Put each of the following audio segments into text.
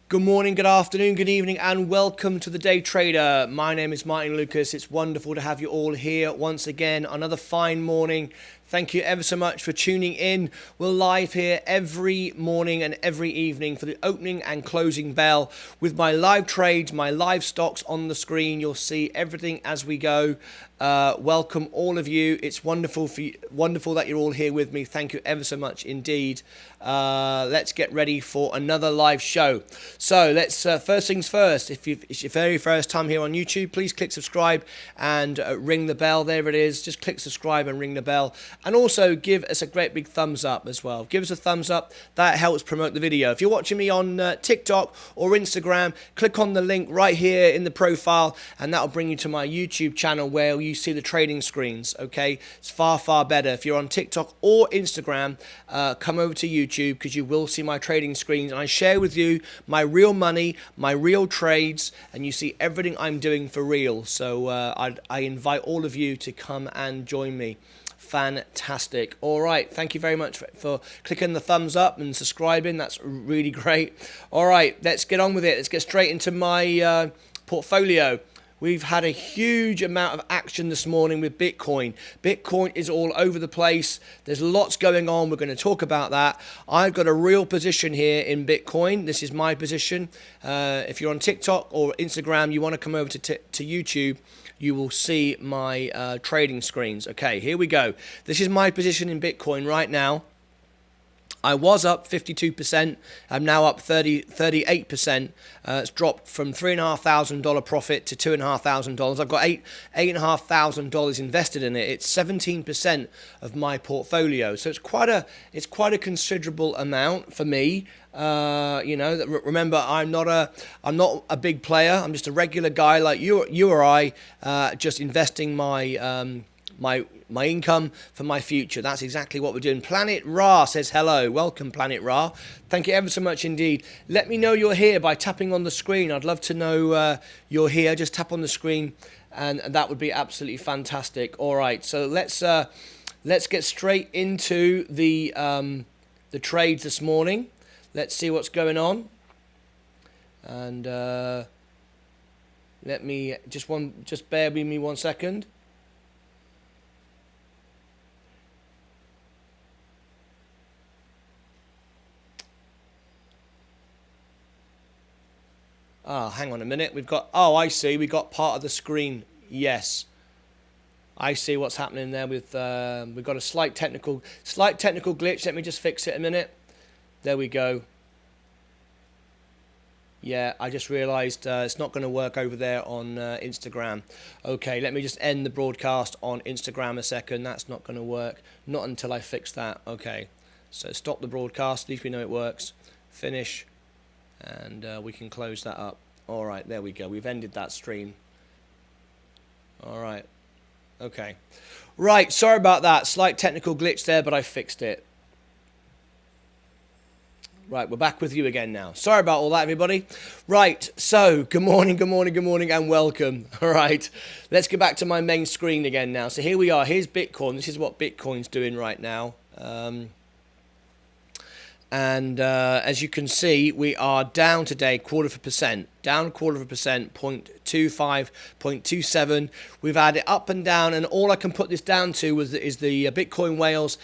Good morning, good afternoon, good evening, and welcome to the Day Trader. My name is Martyn Lucas. It's wonderful to have you all here once again. Another fine morning. Thank you ever so much for tuning in. We're live here every morning and every evening for the opening and closing bell with my live trades, my live stocks on the screen. You'll see everything as we go. Welcome all of you. It's wonderful wonderful that you're all here with me. Thank you ever so much indeed. Let's get ready for another live show. So let's first things first. If it's your very first time here on YouTube, please click subscribe and ring the bell. There it is. Just click subscribe and ring the bell. And also give us a great big thumbs up as well. Give us a thumbs up. That helps promote the video. If you're watching me on TikTok or Instagram, click on the link right here in the profile and that'll bring you to my YouTube channel where you see the trading screens. Okay, it's far better. If you're on TikTok or Instagram, come over to YouTube because you will see my trading screens and I share with you my real money, my real trades, and you see everything I'm doing for real. So I invite all of you to come and join me. Fantastic. All right, thank you very much for clicking the thumbs up and subscribing. That's really great. All right, let's get on with it. Let's get straight into my portfolio. We've had a huge amount of action this morning with Bitcoin. Bitcoin is all over the place. There's lots going on. We're going to talk about that. I've got a real position here in Bitcoin. This is my position. If you're on TikTok or Instagram, you want to come over to YouTube, you will see my trading screens. Okay, here we go. This is my position in Bitcoin right now. I was up 52%. I'm now up 38%. It's dropped from $3,500 profit to $2,500. I've got $8,500 invested in it. It's 17% of my portfolio. So it's quite a considerable amount for me. Remember, I'm not a big player. I'm just a regular guy like you or I, just investing my income for my future. That's exactly what we're doing. Planet Ra says hello. Welcome, Planet Ra. Thank you ever so much indeed. Let me know you're here by tapping on the screen. I'd love to know you're here. Just tap on the screen and that would be absolutely fantastic. All right, so let's get straight into the trades this morning. Let's see what's going on. And let me just bear with me 1 second. Hang on a minute. I see. We got part of the screen. Yes. I see what's happening there with, we've got a slight technical glitch. Let me just fix it a minute. There we go. Yeah, I just realized it's not going to work over there on Instagram. Okay, let me just end the broadcast on Instagram a second. That's not going to work. Not until I fix that. Okay, so stop the broadcast. At least we know it works. Finish. And we can close that up. All right, there we go. We've ended that stream. All right. Okay. Right, sorry about that. Slight technical glitch there, but I fixed it. Right, we're back with you again now. Sorry about all that, everybody. Right, so good morning, and welcome. All right, let's get back to my main screen again now. So here we are. Here's Bitcoin. This is what Bitcoin's doing right now. As you can see, we are down today 0.25%, down 0.25%, 0.25, 0.27. We've had it up and down, and all I can put this down to is the Bitcoin whales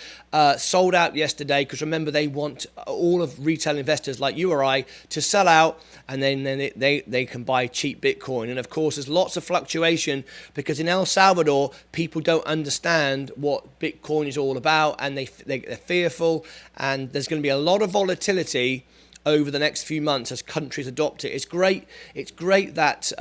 sold out yesterday, because remember, they want all of retail investors like you or I to sell out, and then they can buy cheap Bitcoin. And of course, there's lots of fluctuation because in El Salvador, people don't understand what Bitcoin is all about, and they're fearful, and there's going to be a lot of volatility over the next few months as countries adopt it. It's great that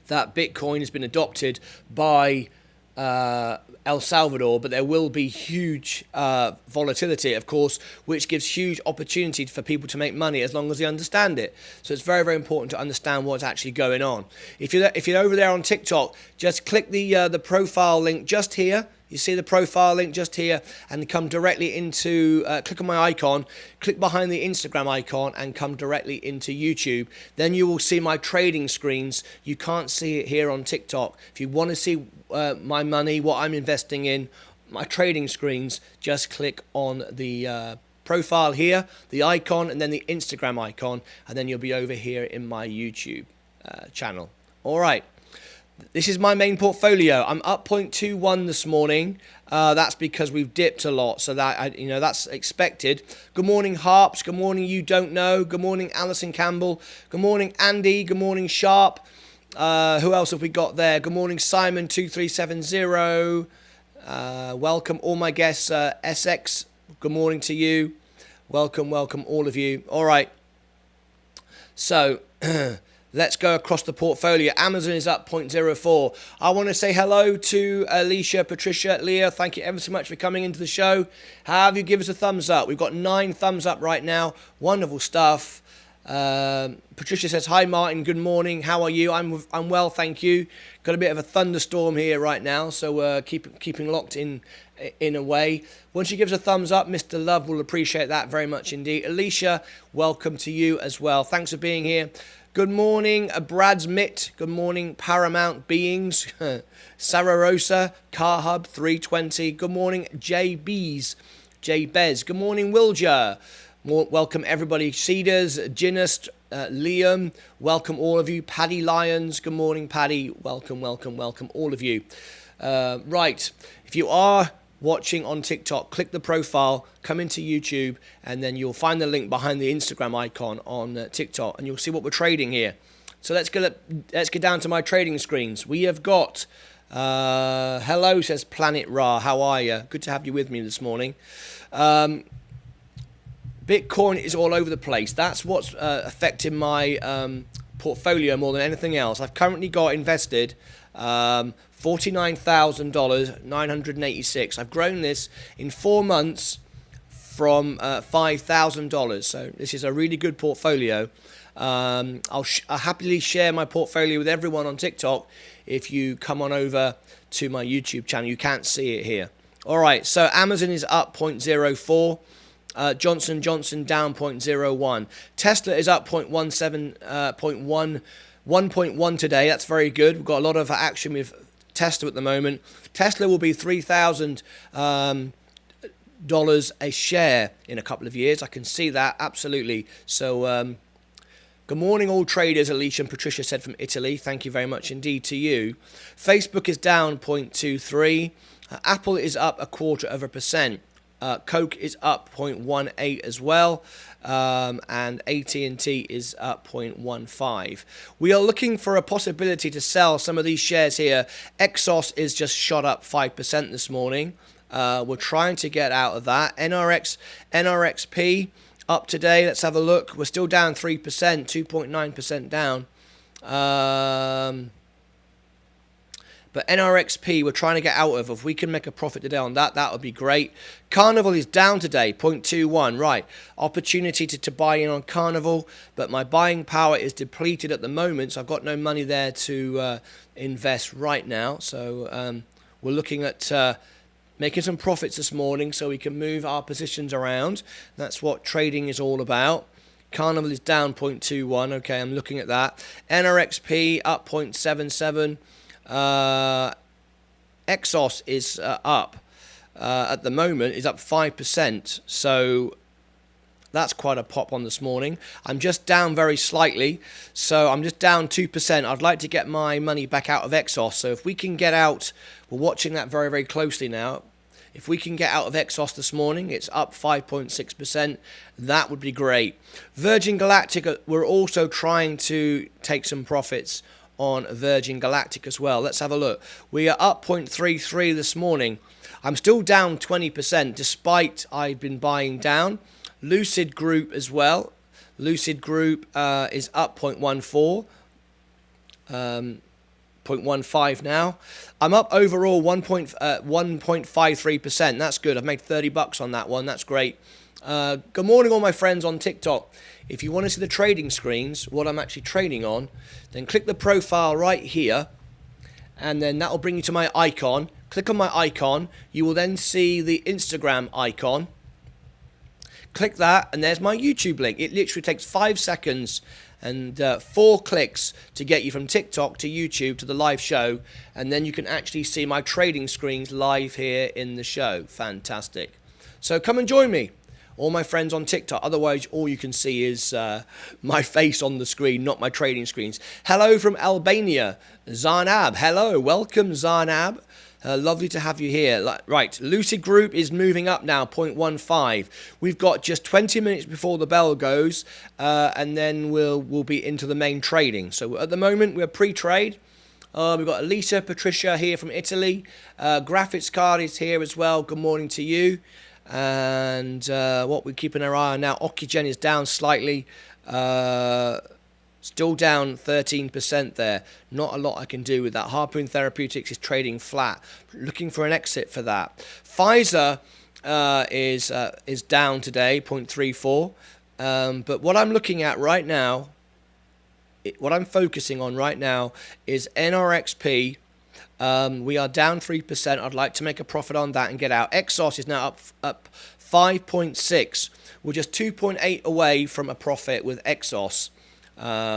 that Bitcoin has been adopted by El Salvador, but there will be huge volatility, of course, which gives huge opportunity for people to make money as long as they understand it. So it's very important to understand what's actually going on. If you're over there on TikTok, just click the profile link just here. You see the profile link just here, and come directly into, click on my icon, click behind the Instagram icon, and come directly into YouTube. Then you will see my trading screens. You can't see it here on TikTok. If you want to see my money, what I'm investing in, my trading screens, just click on the profile here, the icon, and then the Instagram icon, and then you'll be over here in my YouTube channel. All right. This is my main portfolio. I'm up 0.21 this morning. That's because we've dipped a lot, so that that's expected. Good morning, Harps. Good morning, You Don't Know. Good morning, Alison Campbell. Good morning, Andy. Good morning, Sharp. Who else have we got there? Good morning, Simon 2370. Welcome all my guests. Essex. Good morning to you. Welcome all of you. All right. So. Let's go across the portfolio. Amazon is up 0.04. I want to say hello to Alicia, Patricia, Leah. Thank you ever so much for coming into the show. Have you give us a thumbs up? We've got 9 thumbs up right now. Wonderful stuff. Patricia says, hi, Martin. Good morning. How are you? I'm well, thank you. Got a bit of a thunderstorm here right now, so keeping locked in a way. Once you give us a thumbs up, Mr. Love will appreciate that very much indeed. Alicia, welcome to you as well. Thanks for being here. Good morning, Brad's Mitt. Good morning, Paramount Beings. Sarah Rosa, Car Hub 320. Good morning, J Bez. Good morning, Wilja. Welcome everybody. Cedars, Ginest, Liam. Welcome all of you. Paddy Lyons. Good morning, Paddy. Welcome all of you. Right, if you are watching on TikTok, click the profile, come into YouTube, and then you'll find the link behind the Instagram icon on TikTok, and you'll see what we're trading here. So let's get down to my trading screens. We have got hello, says Planet Ra. How are you? Good to have you with me this morning. Bitcoin is all over the place. That's what's affecting my portfolio more than anything else. I've currently got invested $49,000, 986. I've grown this in 4 months from $5,000. So this is a really good portfolio. I'll happily share my portfolio with everyone on TikTok if you come on over to my YouTube channel. You can't see it here. All right, so Amazon is up 0.04. Johnson & Johnson down 0.01. Tesla is up 1.1 today. That's very good. We've got a lot of action with Tesla at the moment. Tesla will be $3,000 a share in a couple of years. I can see that absolutely. So good morning, all traders. Alicia and Patricia said from Italy. Thank you very much indeed to you. Facebook is down 0.23. Apple is up 0.25%. Coke is up 0.18 as well, and AT&T is up 0.15. We are looking for a possibility to sell some of these shares here. Exos is just shot up 5% this morning. We're trying to get out of that. NRXP up today. Let's have a look. We're still down 3%, 2.9% down. But NRXP, we're trying to get out of. If we can make a profit today on that, that would be great. Carnival is down today, 0.21. Right, opportunity to buy in on Carnival, but my buying power is depleted at the moment, so I've got no money there to invest right now. So we're looking at making some profits this morning so we can move our positions around. That's what trading is all about. Carnival is down 0.21. Okay, I'm looking at that. NRXP up 0.77. Exos is up at the moment, is up 5%, so that's quite a pop on this morning. I'm just down very slightly, so I'm just down 2%. I'd like to get my money back out of Exos, so if we can get out, we're watching that very, very closely now. If we can get out of Exos this morning, it's up 5.6%. That would be great. Virgin Galactic, we're also trying to take some profits on Virgin Galactic as well. Let's have a look. We are up 0.33 this morning. I'm still down 20% despite I've been buying down. Lucid Group as well. Lucid Group is up 0.14. 0.15 now. I'm up overall 1.53%. That's good. I've made $30 on that one. That's great. Good morning, all my friends on TikTok. If you want to see the trading screens, what I'm actually trading on, then click the profile right here, and then that will bring you to my icon. Click on my icon. You will then see the Instagram icon. Click that, and there's my YouTube link. It literally takes 5 seconds and 4 clicks to get you from TikTok to YouTube to the live show, and then you can actually see my trading screens live here in the show. Fantastic. So come and join me. All my friends on TikTok. Otherwise, all you can see is my face on the screen, not my trading screens. Hello from Albania, Zarnab. Hello, welcome, Zarnab. Lovely to have you here. Right, Lucid Group is moving up now, 0.15. We've got just 20 minutes before the bell goes, and then we'll be into the main trading. So at the moment, we're pre-trade. We've got Elisa Patricia here from Italy. Graphics Card is here as well. Good morning to you. And what we're keeping our eye on now, Oxygen is down slightly. Still down 13% there. Not a lot I can do with that. Harpoon Therapeutics is trading flat. Looking for an exit for that. Pfizer is down today, 0.34. But what I'm looking at right now, what I'm focusing on right now is NRXP. We are down 3%. I'd like to make a profit on that and get out. Exos is now up 5.6. We're just 2.8 away from a profit with Exos.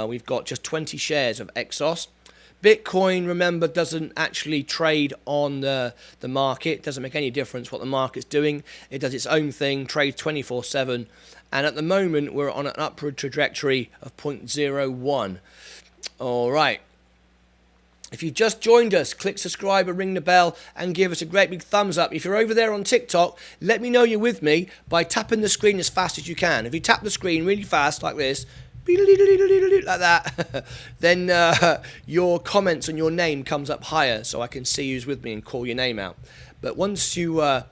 We've got just 20 shares of Exos. Bitcoin, remember, doesn't actually trade on the market. It doesn't make any difference what the market's doing. It does its own thing, trades 24/7. And at the moment, we're on an upward trajectory of 0.01. All right. If you've just joined us, click subscribe and ring the bell and give us a great big thumbs up. If you're over there on TikTok, let me know you're with me by tapping the screen as fast as you can. If you tap the screen really fast like this, like that, then your comments and your name comes up higher so I can see who's with me and call your name out. But once you're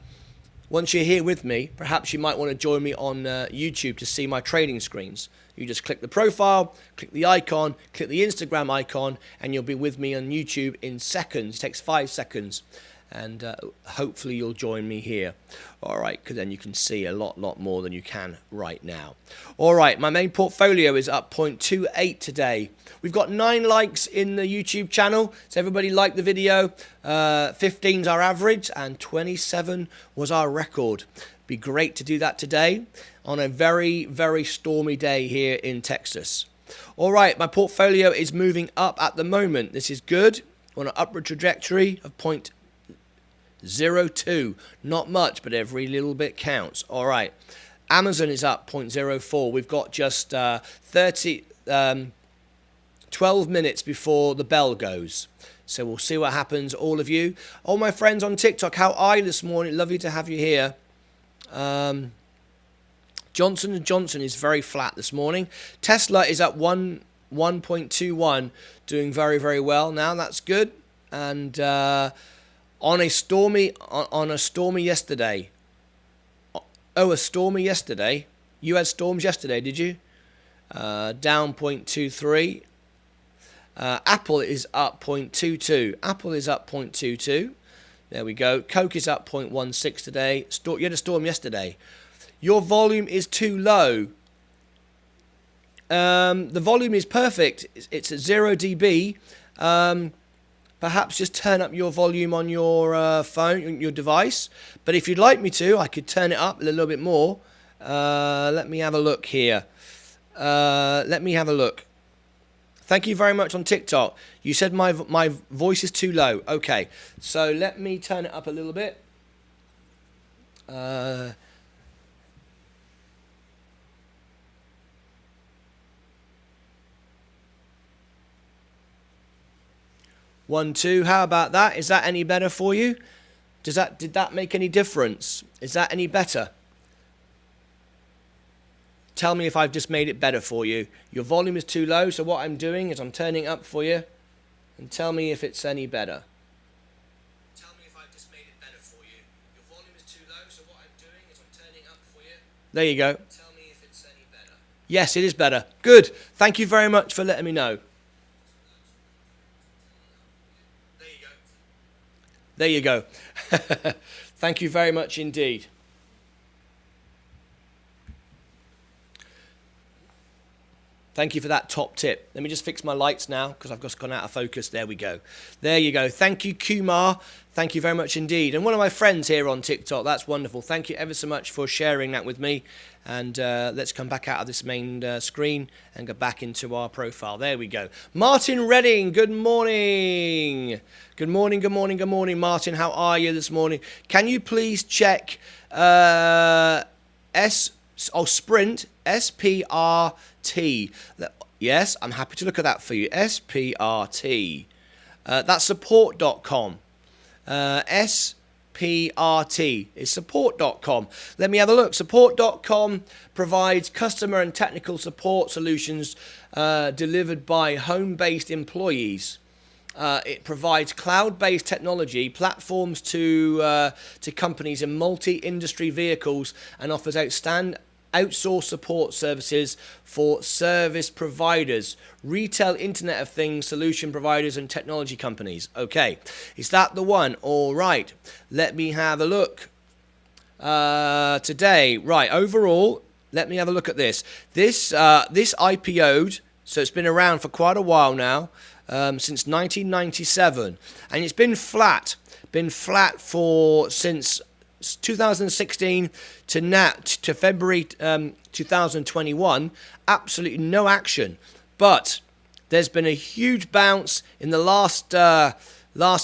here with me, perhaps you might want to join me on YouTube to see my trading screens. You just click the profile, click the icon, click the Instagram icon, and you'll be with me on YouTube in seconds. It takes 5 seconds. And hopefully you'll join me here. All right, because then you can see a lot more than you can right now. All right, my main portfolio is up 0.28 today. We've got 9 likes in the YouTube channel. So everybody liked the video. 15's our average, and 27 was our record. Be great to do that today on a very, very stormy day here in Texas. All right, my portfolio is moving up at the moment. This is good. On an upward trajectory of 0.02. Not much, but every little bit counts. All right. Amazon is up 0.04. We've got just 12 minutes before the bell goes. So we'll see what happens, all of you. All my friends on TikTok, how are you this morning? Lovely to have you here. Johnson & Johnson is very flat this morning. Tesla is up 1.21, doing very, very well now. That's good. And on a stormy yesterday. Oh, a stormy yesterday. You had storms yesterday, did you? Down 0.23. Apple is up 0.22. Apple is up 0.22. There we go. Coke is up 0.16 today. You had a storm yesterday. Your volume is too low. The volume is perfect. It's at 0 dB. Perhaps just turn up your volume on your phone, your device. But if you'd like me to, I could turn it up a little bit more. Let me have a look here. Let me have a look. Thank you very much on TikTok. You said my voice is too low. Okay, so let me turn it up a little bit. 1, 2. How about that? Is that any better for you? Did that make any difference? Is that any better? Tell me if I've just made it better for you. Your volume is too low, so what I'm doing is I'm turning up for you. And tell me if it's any better. Tell me if I've just made it better for you. Your volume is too low, so what I'm doing is I'm turning up for you. There you go. Tell me if it's any better. Yes, it is better. Good. Thank you very much for letting me know. There you go. Thank you very much indeed. Thank you for that top tip. Let me just fix my lights now because I've just gone out of focus. There we go. There you go. Thank you, Kumar. Thank you very much indeed. And one of my friends here on TikTok, that's wonderful. Thank you ever so much for sharing that with me. And let's come back out of this main screen and go back into our profile. There we go. Martin Redding, good morning. Good morning, good morning, good morning, Martin. How are you this morning? Can you please check Sprint, SPRT. Yes, I'm happy to look at that for you. SPRT. That's support.com. SPRT is support.com. Let me have a look. Support.com provides customer and technical support solutions delivered by home-based employees. It provides cloud-based technology platforms to companies in multi-industry vehicles and offers outsourced support services for service providers, retail Internet of Things solution providers, and technology companies. Okay, is that the one? All right, let me have a look. Today, right, overall, let me have a look at this. This IPO'd, so it's been around for quite a while now, since 1997, and it's been flat since 2016 to now, to February 2021, absolutely no action. But there's been a huge bounce in the last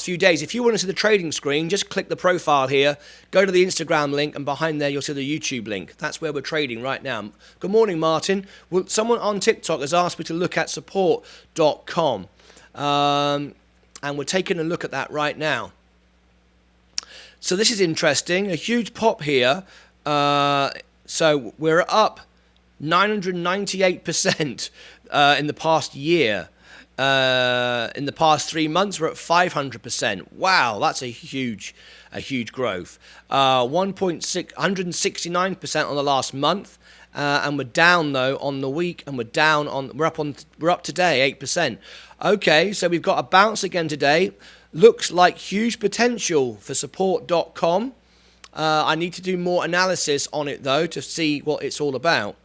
few days. If you want to see the trading screen, just click the profile here, go to the Instagram link, and behind there you'll see the YouTube link. That's where we're trading right now. Good morning, Martin. Well, someone on TikTok has asked me to look at support.com, and we're taking a look at that right now. So this is interesting, a huge pop here. So we're up 998% in the past year. In the past 3 months, we're at 500%. Wow, that's a huge growth. 169% on the last month, and we're down though on the week, and we're up today 8%. Okay, so we've got a bounce again today. Looks like huge potential for support.com. I need to do more analysis on it though to see what it's all about.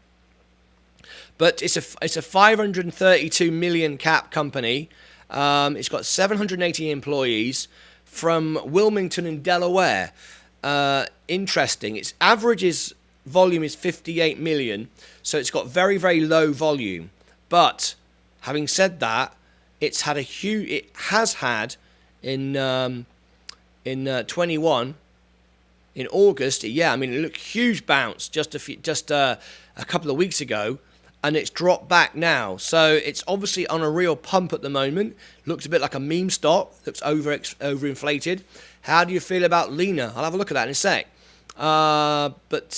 But it's a 532 million cap company. It's got 780 employees from Wilmington in Delaware. Interesting. Its average volume is 58 million, so it's got very, very low volume. But having said that, it has had in 21 in August. Yeah, I mean, it looked huge bounce just a couple of weeks ago, and it's dropped back now. So it's obviously on a real pump at the moment. Looks a bit like a meme stock. Looks overinflated. How do you feel about Lena? I'll have a look at that in a sec. But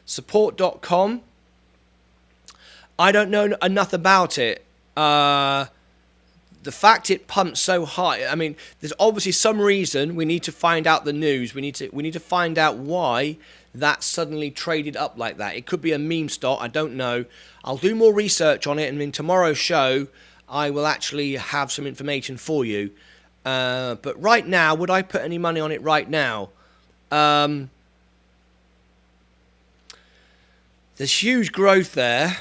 support.com, I don't know enough about it. The fact it pumps so high, I mean, there's obviously some reason. We need to find out the news. We need to find out why that suddenly traded up like that. It could be a meme stock. I don't know. I'll do more research on it, and in tomorrow's show, I will actually have some information for you. But right now, would I put any money on it right now? There's huge growth there.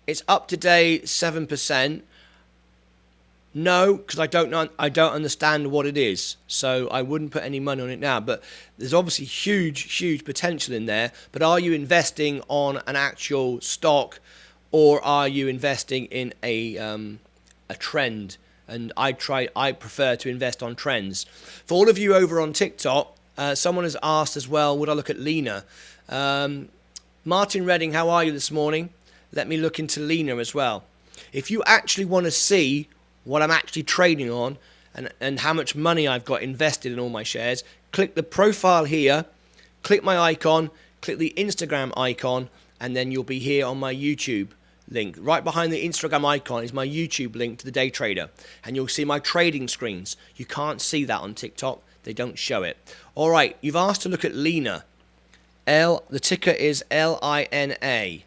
It's up today 7%. No, because I don't understand what it is, so I wouldn't put any money on it now. But there's obviously huge potential in there. But are you investing on an actual stock, or are you investing in a trend? And I prefer to invest on trends. For all of you over on TikTok, someone has asked as well, would I look at Lena? Martin Redding, how are you this morning? Let me look into Lena as well. If you actually want to see what I'm actually trading on and how much money I've got invested in all my shares, click the profile here, click my icon, click the Instagram icon, and then you'll be here on my YouTube link. Right behind the Instagram icon is my YouTube link to the day trader, and you'll see my trading screens. You can't see that on TikTok. They don't show it. All right, you've asked to look at Lena. The ticker is LINA.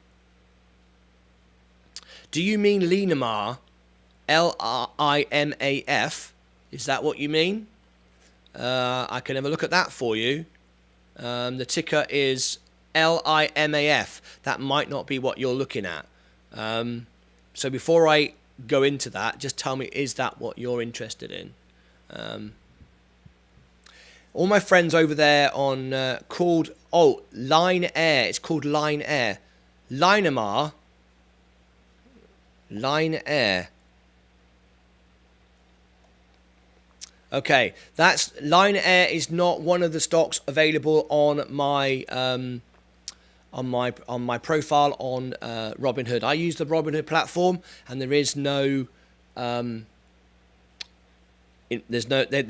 Do you mean Linamar? LIMAF? Is that what you mean? I can have a look at that for you. The ticker is LIMAF. That might not be what you're looking at. So before I go into that, just tell me, is that what you're interested in? All my friends over there on called Line Air. It's called Line Air. Linamar. Line Air. Okay, that's Line Air is not one of the stocks available on my profile on Robinhood. I use the Robinhood platform, and there is no they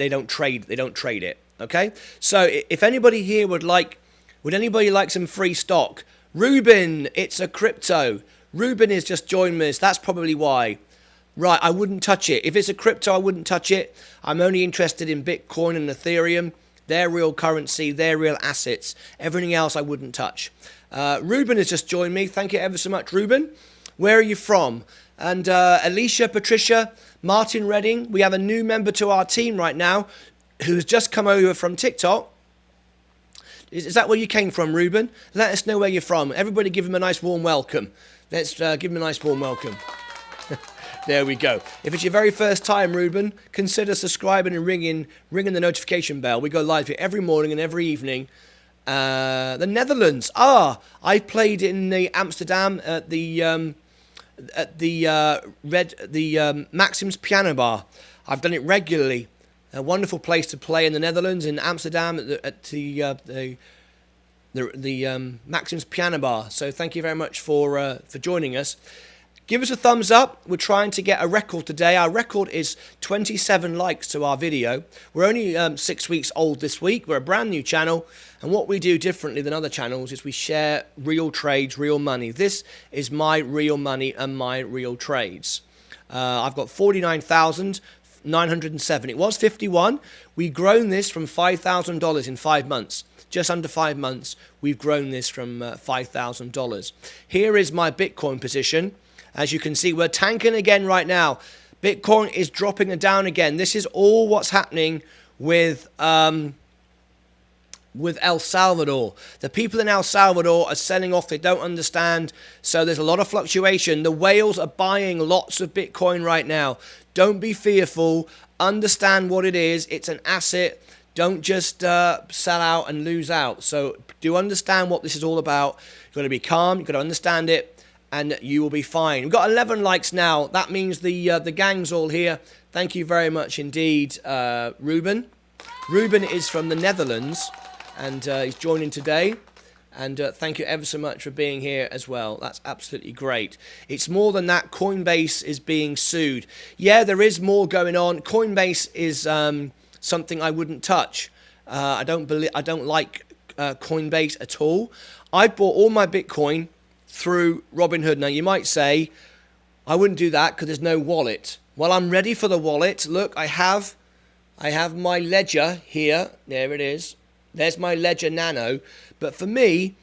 don't trade it. Okay, so if anybody here would anybody like some free stock? Ruben, it's a crypto. Ruben is just joined us. That's probably why. Right, I wouldn't touch it. If it's a crypto, I wouldn't touch it. I'm only interested in Bitcoin and Ethereum. They're real currency. They're real assets. Everything else I wouldn't touch. Ruben has just joined me. Thank you ever so much, Ruben. Where are you from? And Alicia, Patricia, Martin Redding. We have a new member to our team right now who's just come over from TikTok. Is that where you came from, Ruben? Let us know where you're from. Everybody give him a nice warm welcome. Let's give him a nice warm welcome. There we go. If it's your very first time, Ruben, consider subscribing and ringing the notification bell. We go live here every morning and every evening. The Netherlands. I played in the Amsterdam at the Maxim's Piano Bar. I've done it regularly. A wonderful place to play in the Netherlands, in Amsterdam, at the Maxim's Piano Bar. So thank you very much for joining us. Give us a thumbs up. We're trying to get a record today. Our record is 27 likes to our video. We're only 6 weeks old this week. We're a brand new channel. And what we do differently than other channels is we share real trades, real money. This is my real money and my real trades. I've got 49,907. It was 51. We've grown this from $5,000 in 5 months. Just under 5 months, we've grown this from $5,000. Here is my Bitcoin position. As you can see, we're tanking again right now. Bitcoin is dropping it down again. This is all what's happening with El Salvador. The people in El Salvador are selling off. They don't understand. So there's a lot of fluctuation. The whales are buying lots of Bitcoin right now. Don't be fearful. Understand what it is. It's an asset. Don't just sell out and lose out. So do understand what this is all about. You've got to be calm. You've got to understand it. And you will be fine. We've got 11 likes now. That means the gang's all here. Thank you very much indeed, Ruben. Ruben is from the Netherlands, and he's joining today. And thank you ever so much for being here as well. That's absolutely great. It's more than that. Coinbase is being sued. Yeah, there is more going on. Coinbase is something I wouldn't touch. I don't like Coinbase at all. I bought all my Bitcoin through Robinhood. Now you might say, I wouldn't do that because there's no wallet. Well, I'm ready for the wallet. Look, I have my Ledger here. There it is. There's my Ledger Nano. But for me,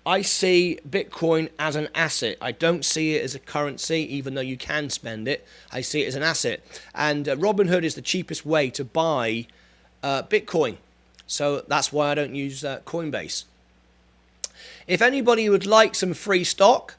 I see Bitcoin as an asset. I don't see it as a currency, even though you can spend it. I see it as an asset. And Robinhood is the cheapest way to buy Bitcoin. So that's why I don't use Coinbase. If anybody would like some free stock,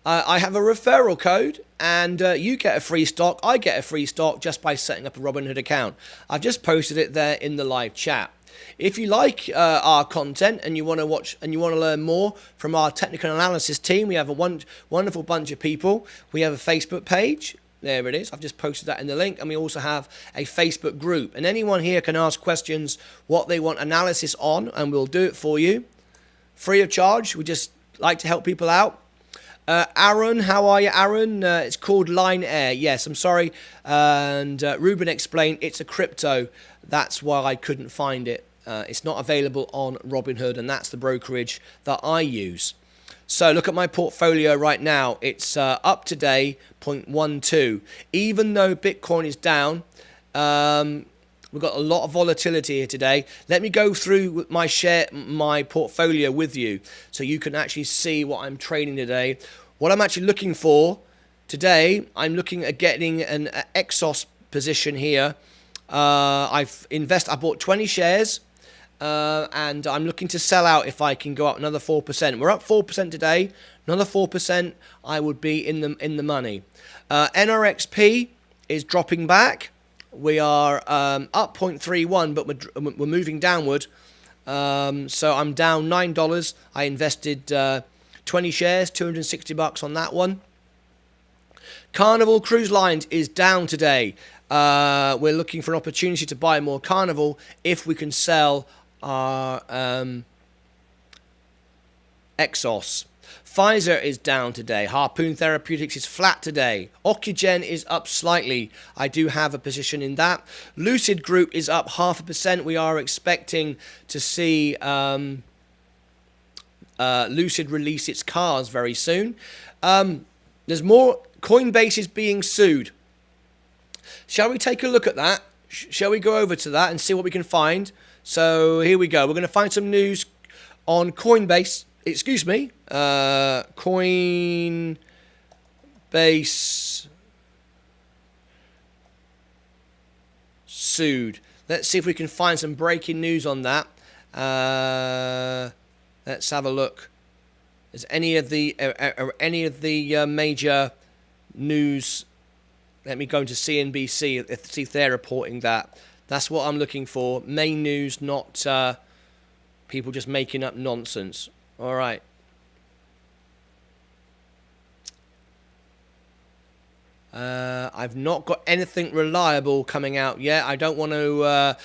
I have a referral code, and you get a free stock. I get a free stock just by setting up a Robinhood account. I've just posted it there in the live chat. If you like our content and you want to watch and you want to learn more from our technical analysis team, we have a wonderful bunch of people. We have a Facebook page. There it is. I've just posted that in the link. And we also have a Facebook group. And anyone here can ask questions, what they want analysis on, and we'll do it for you. Free of charge. We just like to help people out. Aaron, how are you, Aaron? It's called Line Air. Yes, I'm sorry. And Ruben explained it's a crypto. That's why I couldn't find it. It's not available on Robinhood, and that's the brokerage that I use. So look at my portfolio right now. It's up today, 0.12. Even though Bitcoin is down, we've got a lot of volatility here today. Let me go through my portfolio with you so you can actually see what I'm trading today. What I'm actually looking for today, I'm looking at getting an Exos position here. I bought 20 shares and I'm looking to sell out if I can go up another 4%. We're up 4% today. Another 4%, I would be in the money. NRXP is dropping back. We are up 0.31, but we're moving downward. So I'm down $9. I invested 20 shares, $260 on that one. Carnival Cruise Lines is down today. We're looking for an opportunity to buy more Carnival if we can sell our Exos. Pfizer is down today. Harpoon Therapeutics is flat today. Ocugen is up slightly. I do have a position in that. Lucid Group is up 0.5%. We are expecting to see Lucid release its cars very soon. There's more. Coinbase is being sued. Shall we take a look at that? Shall we go over to that and see what we can find? So here we go. We're going to find some news on Coinbase. Excuse me. Coinbase sued. Let's see if we can find some breaking news on that. Let's have a look. Is any of the major news? Let me go into CNBC, see if they're reporting that. That's what I'm looking for. Main news, not people just making up nonsense. All right. I've not got anything reliable coming out yet. I don't want to...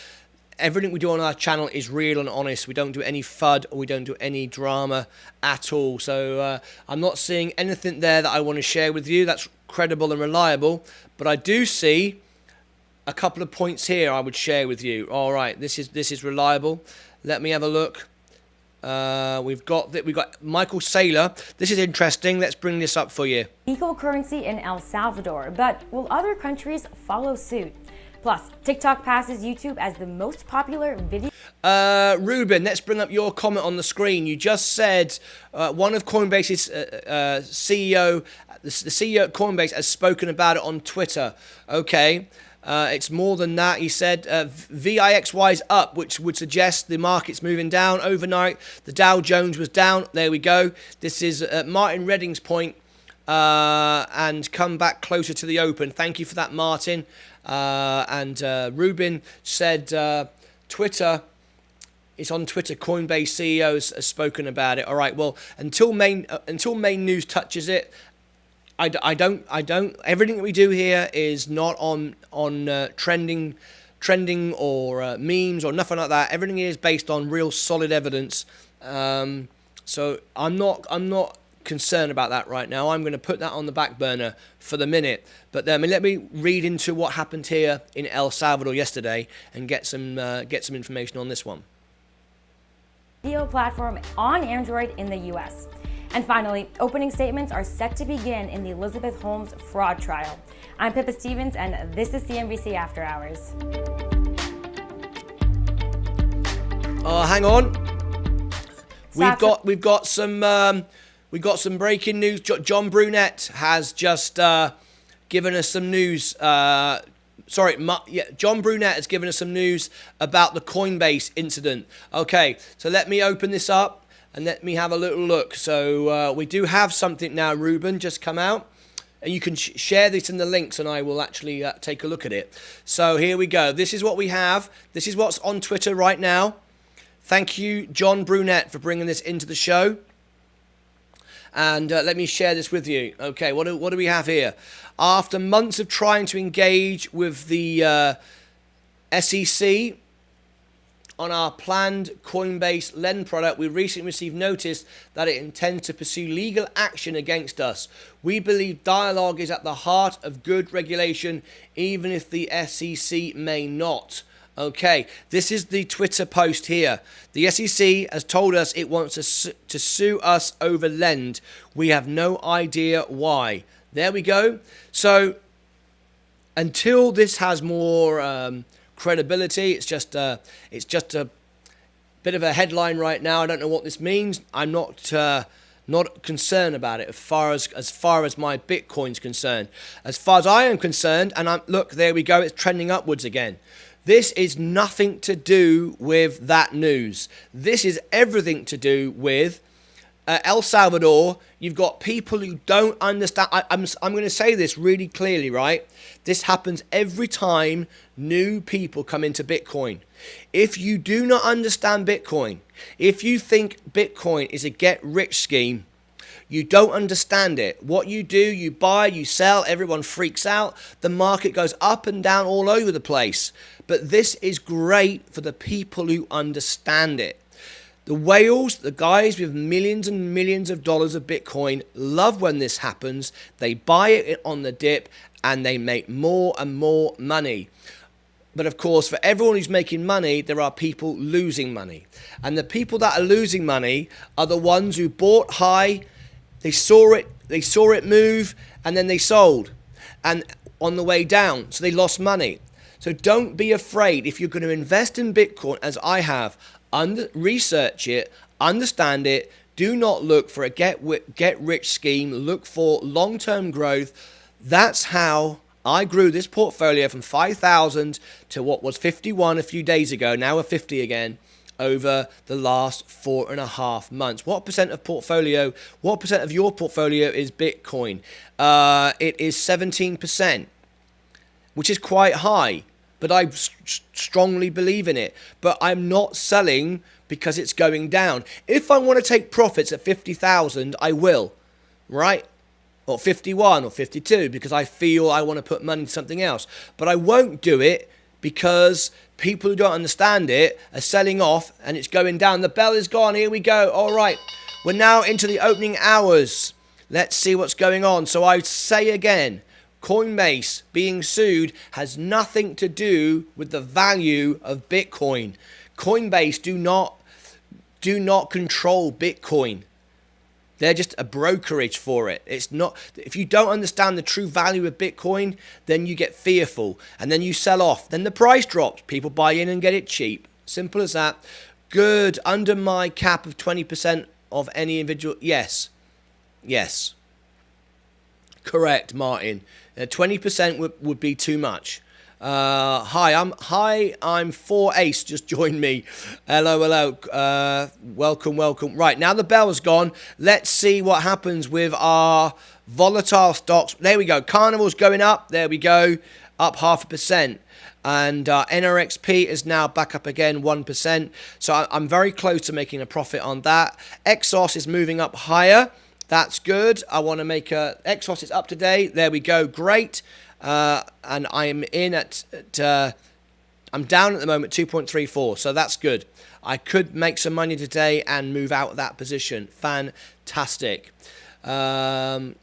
everything we do on our channel is real and honest. We don't do any FUD or we don't do any drama at all. So I'm not seeing anything there that I want to share with you that's credible and reliable. But I do see a couple of points here I would share with you. All right, this is reliable. Let me have a look. We've got Michael Saylor. This is interesting. Let's bring this up for you. Legal currency in El Salvador, but will other countries follow suit? Plus, TikTok passes YouTube as the most popular video. Ruben, let's bring up your comment on the screen. You just said one of Coinbase's CEO, the CEO at Coinbase, has spoken about it on Twitter. Okay. It's more than that. He said VIXY is up, which would suggest the market's moving down overnight. The Dow Jones was down. There we go. This is Martin Redding's point, and come back closer to the open. Thank you for that, Martin. And Ruben said Twitter. It's on Twitter. Coinbase CEO has spoken about it. All right. Well, until main news touches it, I don't. Everything that we do here is not on trending or memes or nothing like that. Everything is based on real solid evidence. So I'm not concerned about that right now. I'm going to put that on the back burner for the minute. But let me read into what happened here in El Salvador yesterday and get some information on this one. Video platform on Android in the U.S. And finally, opening statements are set to begin in the Elizabeth Holmes fraud trial. I'm Pippa Stevens, and this is CNBC After Hours. Hang on. We've got some breaking news. John Brunette has just given us some news. John Brunette has given us some news about the Coinbase incident. Okay, so let me open this up. And let me have a little look. So we do have something now, Ruben, just come out. And you can share this in the links and I will actually take a look at it. So here we go. This is what we have. This is what's on Twitter right now. Thank you, John Brunette, for bringing this into the show. And let me share this with you. Okay, what do we have here? After months of trying to engage with the SEC... on our planned Coinbase Lend product, we recently received notice that it intends to pursue legal action against us. We believe dialogue is at the heart of good regulation, even if the SEC may not. Okay, this is the Twitter post here. The SEC has told us it wants to sue us over Lend. We have no idea why. There we go. So, until this has more... credibility. It's just a bit of a headline right now. I don't know what this means. I'm not concerned about it as far as my Bitcoin's concerned. As far as I am concerned, and look, there we go. It's trending upwards again. This is nothing to do with that news. This is everything to do with El Salvador. You've got people who don't understand. I'm going to say this really clearly, right? This happens every time new people come into Bitcoin. If you do not understand Bitcoin, if you think Bitcoin is a get-rich scheme, You don't understand it. What you do, you buy, you sell, everyone freaks out. The market goes up and down all over the place. But this is great for the people who understand it. The whales, the guys with millions and millions of dollars of Bitcoin, love when this happens. They buy it on the dip and they make more and more money. But of course, for everyone who's making money, there are people losing money. And the people that are losing money are the ones who bought high, they saw it move, and then they sold. And on the way down, so they lost money. So don't be afraid. If you're going to invest in Bitcoin, as I have, research it, understand it. Do not look for a get-rich scheme. Look for long-term growth. That's how I grew this portfolio from 5,000 to what was 51 a few days ago. Now we're 50 again over the last 4.5 months. What percent of your portfolio is Bitcoin? It is 17%, which is quite high, but I strongly believe in it. But I'm not selling because it's going down. If I want to take profits at 50,000, I will, right? Or 51 or 52 because I feel I want to put money into something else. But I won't do it because people who don't understand it are selling off and it's going down. The bell is gone. Here we go. All right. We're now into the opening hours. Let's see what's going on. So I say again, Coinbase being sued has nothing to do with the value of Bitcoin. Coinbase do not control Bitcoin. They're just a brokerage for it. It's not. If you don't understand the true value of Bitcoin, then you get fearful and then you sell off. Then the price drops. People buy in and get it cheap. Simple as that. Good. Under my cap of 20% of any individual. Yes. Yes. Correct, Martin. 20% would be too much. Hi, I'm 4Ace, just joined me. Hello. Welcome. Right, now the bell's gone. Let's see what happens with our volatile stocks. There we go. Carnival's going up. There we go. Up 0.5%. And NRXP is now back up again, 1%. So I'm very close to making a profit on that. Exos is moving up higher. That's good. I want to make Exos is up today. There we go. Great. And I'm in I'm down at the moment, 2.34. So that's good. I could make some money today and move out of that position. Fantastic. So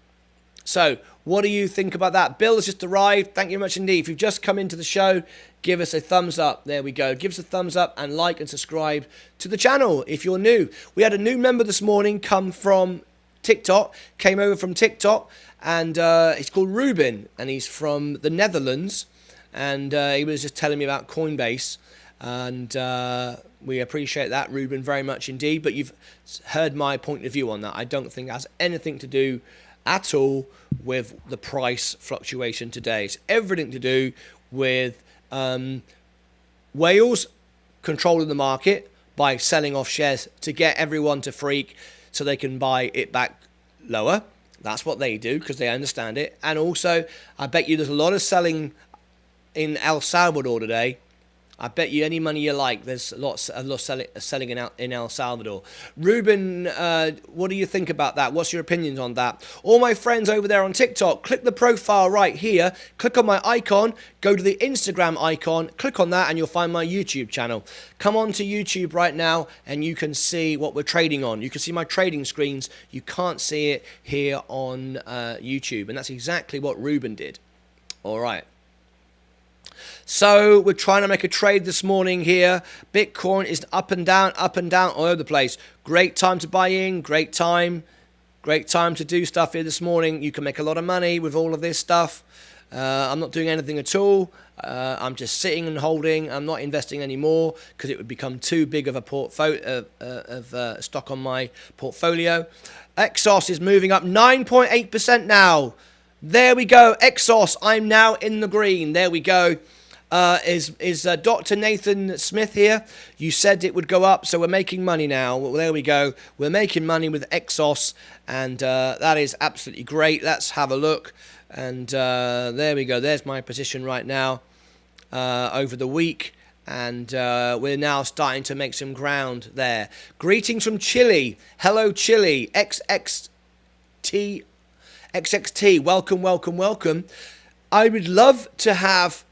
what do you think about that? Bill has just arrived. Thank you very much indeed. If you've just come into the show, give us a thumbs up. There we go. Give us a thumbs up and like and subscribe to the channel if you're new. We had a new member this morning came over from TikTok. And he's called Ruben, and he's from the Netherlands, and he was just telling me about Coinbase, and we appreciate that, Ruben, very much indeed. But you've heard my point of view on that. I don't think it has anything to do at all with the price fluctuation today. It's everything to do with whales controlling the market by selling off shares to get everyone to freak so they can buy it back lower. That's what they do because they understand it. And also, I bet you there's a lot of selling in El Salvador today. I bet you any money you like, there's a lot selling in El Salvador. Ruben, what do you think about that? What's your opinions on that? All my friends over there on TikTok, click the profile right here. Click on my icon. Go to the Instagram icon. Click on that and you'll find my YouTube channel. Come on to YouTube right now and you can see what we're trading on. You can see my trading screens. You can't see it here on YouTube. And that's exactly what Ruben did. All right. So we're trying to make a trade this morning here. Bitcoin is up and down all over the place. Great time to buy in, great time to do stuff here this morning. You can make a lot of money with all of this stuff. I'm not doing anything at all. I'm just sitting and holding. I'm not investing anymore because it would become too big of a portfolio of stock on my portfolio. Exos is moving up 9.8% now. There we go. Exos, I'm now in the green. There we go. Is Dr. Nathan Smith here? You said it would go up, so we're making money now. Well, there we go. We're making money with Exos, and that is absolutely great. Let's have a look. And there we go. There's my position right now over the week. And we're now starting to make some ground there. Greetings from Chile. Hello, Chile. XXT, welcome, welcome, welcome. I would love to have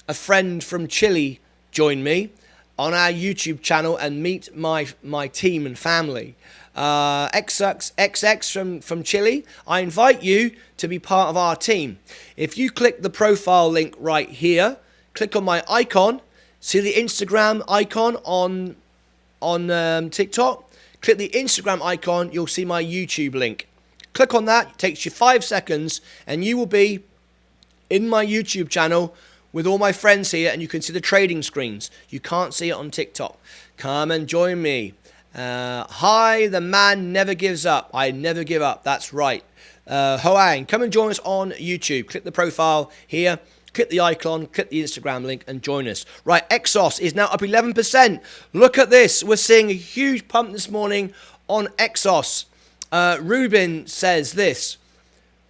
a friend from Chile join me on our YouTube channel and meet my team and family. XX from Chile, I invite you to be part of our team. If you click the profile link right here, click on my icon, see the Instagram icon on TikTok, click the Instagram icon, you'll see my YouTube link. Click on that, it takes you 5 seconds, and you will be in my YouTube channel with all my friends here, and you can see the trading screens. You can't see it on TikTok. Come and join me. Hi, the man never gives up. I never give up, that's right. Hoang, come and join us on YouTube. Click the profile here, click the icon, click the Instagram link, and join us. Right, Exos is now up 11%. Look at this. We're seeing a huge pump this morning on Exos. Ruben says this.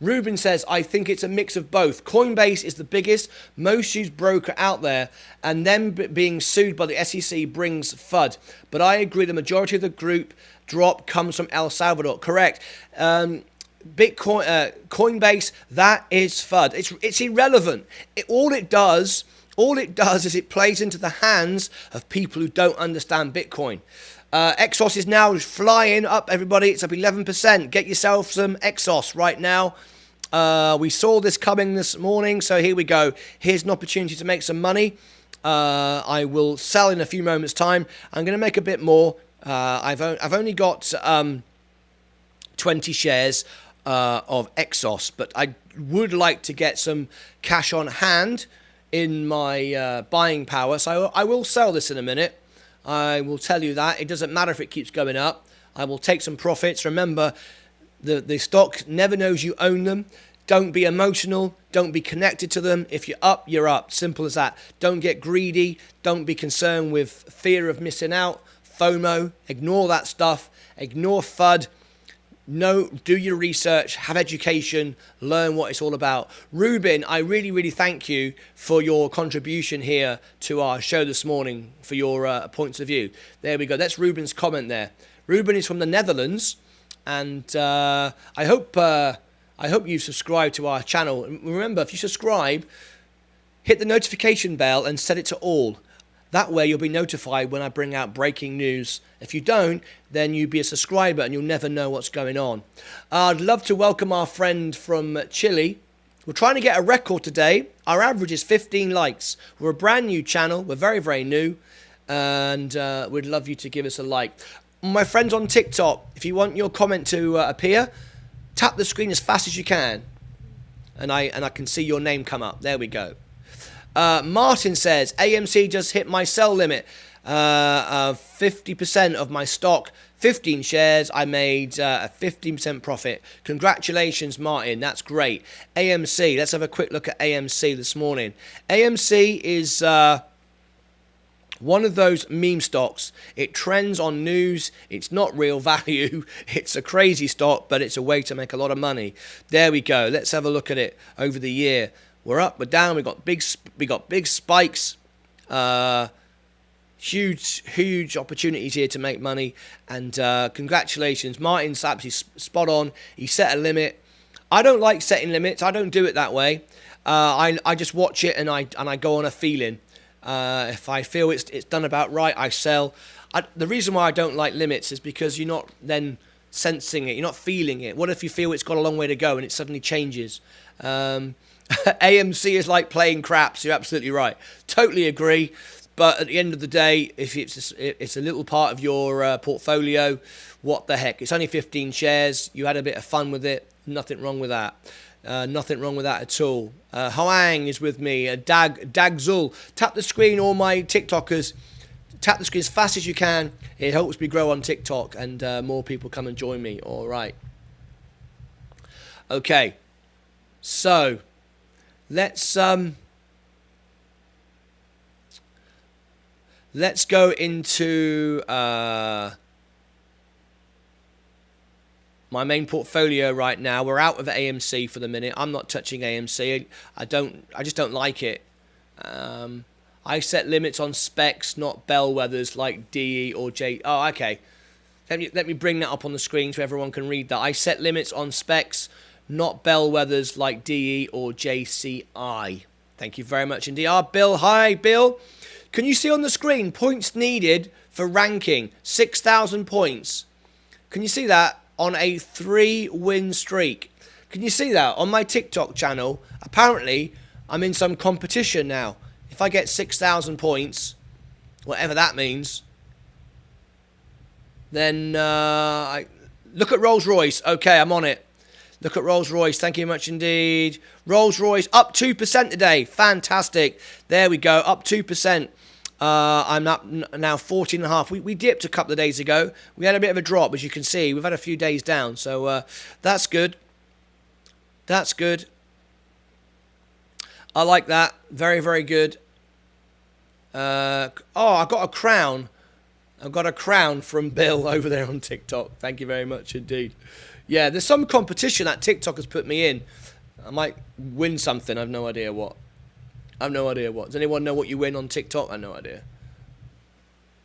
Ruben says, I think it's a mix of both. Coinbase is the biggest, most used broker out there, and them being sued by the SEC brings FUD. But I agree the majority of the group drop comes from El Salvador. Correct. Bitcoin, Coinbase, that is FUD. It's irrelevant. All it does is it plays into the hands of people who don't understand Bitcoin. Exos is now flying up, everybody. It's up 11%. Get yourself some Exos right now. We saw this coming this morning, so here we go. Here's an opportunity to make some money. I will sell in a few moments' time. I'm going to make a bit more. I've only got 20 shares of Exos, but I would like to get some cash on hand in my buying power, so I will sell this in a minute. I will tell you that. It doesn't matter if it keeps going up. I will take some profits. Remember, the stock never knows you own them. Don't be emotional. Don't be connected to them. If you're up, you're up. Simple as that. Don't get greedy. Don't be concerned with fear of missing out. FOMO. Ignore that stuff. Ignore FUD. No, do your research, have education, learn what it's all about. Ruben, I really, really thank you for your contribution here to our show this morning, for your points of view. There we go. That's Ruben's comment there. Ruben is from the Netherlands, and I hope you subscribe to our channel. And remember, if you subscribe, hit the notification bell and set it to all. That way you'll be notified when I bring out breaking news. If you don't, then you'll be a subscriber and you'll never know what's going on. I'd love to welcome our friend from Chile. We're trying to get a record today. Our average is 15 likes. We're a brand new channel. We're very, very new. And we'd love you to give us a like. My friends on TikTok, if you want your comment to appear, tap the screen as fast as you can. And I can see your name come up. There we go. Martin says, AMC just hit my sell limit of 50% of my stock, 15 shares. I made a 15% profit. Congratulations, Martin. That's great. AMC, let's have a quick look at AMC this morning. AMC is one of those meme stocks. It trends on news. It's not real value. It's a crazy stock, but it's a way to make a lot of money. There we go. Let's have a look at it over the year. We're up, we're down. We got big spikes. Huge opportunities here to make money. And congratulations, Martin's absolutely spot on. He set a limit. I don't like setting limits. I don't do it that way. I just watch it and I go on a feeling. If I feel it's done about right, I sell. The reason why I don't like limits is because you're not then sensing it. You're not feeling it. What if you feel it's got a long way to go and it suddenly changes? AMC is like playing craps. You're absolutely right. Totally agree. But at the end of the day, if it's a little part of your portfolio, what the heck? It's only 15 shares. You had a bit of fun with it. Nothing wrong with that. Nothing wrong with that at all. Hoang is with me. Dagzul. Tap the screen, all my TikTokers. Tap the screen as fast as you can. It helps me grow on TikTok and more people come and join me. All right. Okay. So, let's go into my main portfolio right now. We're out of AMC for the minute. I'm not touching AMC. I just don't like it. I set limits on specs, not bellwethers like DE or J. Oh, okay. Let me bring that up on the screen so everyone can read that. I set limits on specs, not bellwethers like DE or JCI. Thank you very much indeed. Bill, hi, Bill. Can you see on the screen points needed for ranking? 6,000 points. Can you see that on a 3-win streak? Can you see that on my TikTok channel? Apparently, I'm in some competition now. If I get 6,000 points, whatever that means, then look at Rolls-Royce. Okay, I'm on it. Look at Rolls-Royce. Thank you much indeed. Rolls-Royce up 2% today. Fantastic. There we go. Up 2%. I'm up now 14.5. We dipped a couple of days ago. We had a bit of a drop, as you can see. We've had a few days down. So that's good. That's good. I like that. Very, very good. I got a crown. I've got a crown from Bill over there on TikTok. Thank you very much indeed. Yeah, there's some competition that TikTok has put me in. I might win something. I have no idea what. Does anyone know what you win on TikTok? I have no idea.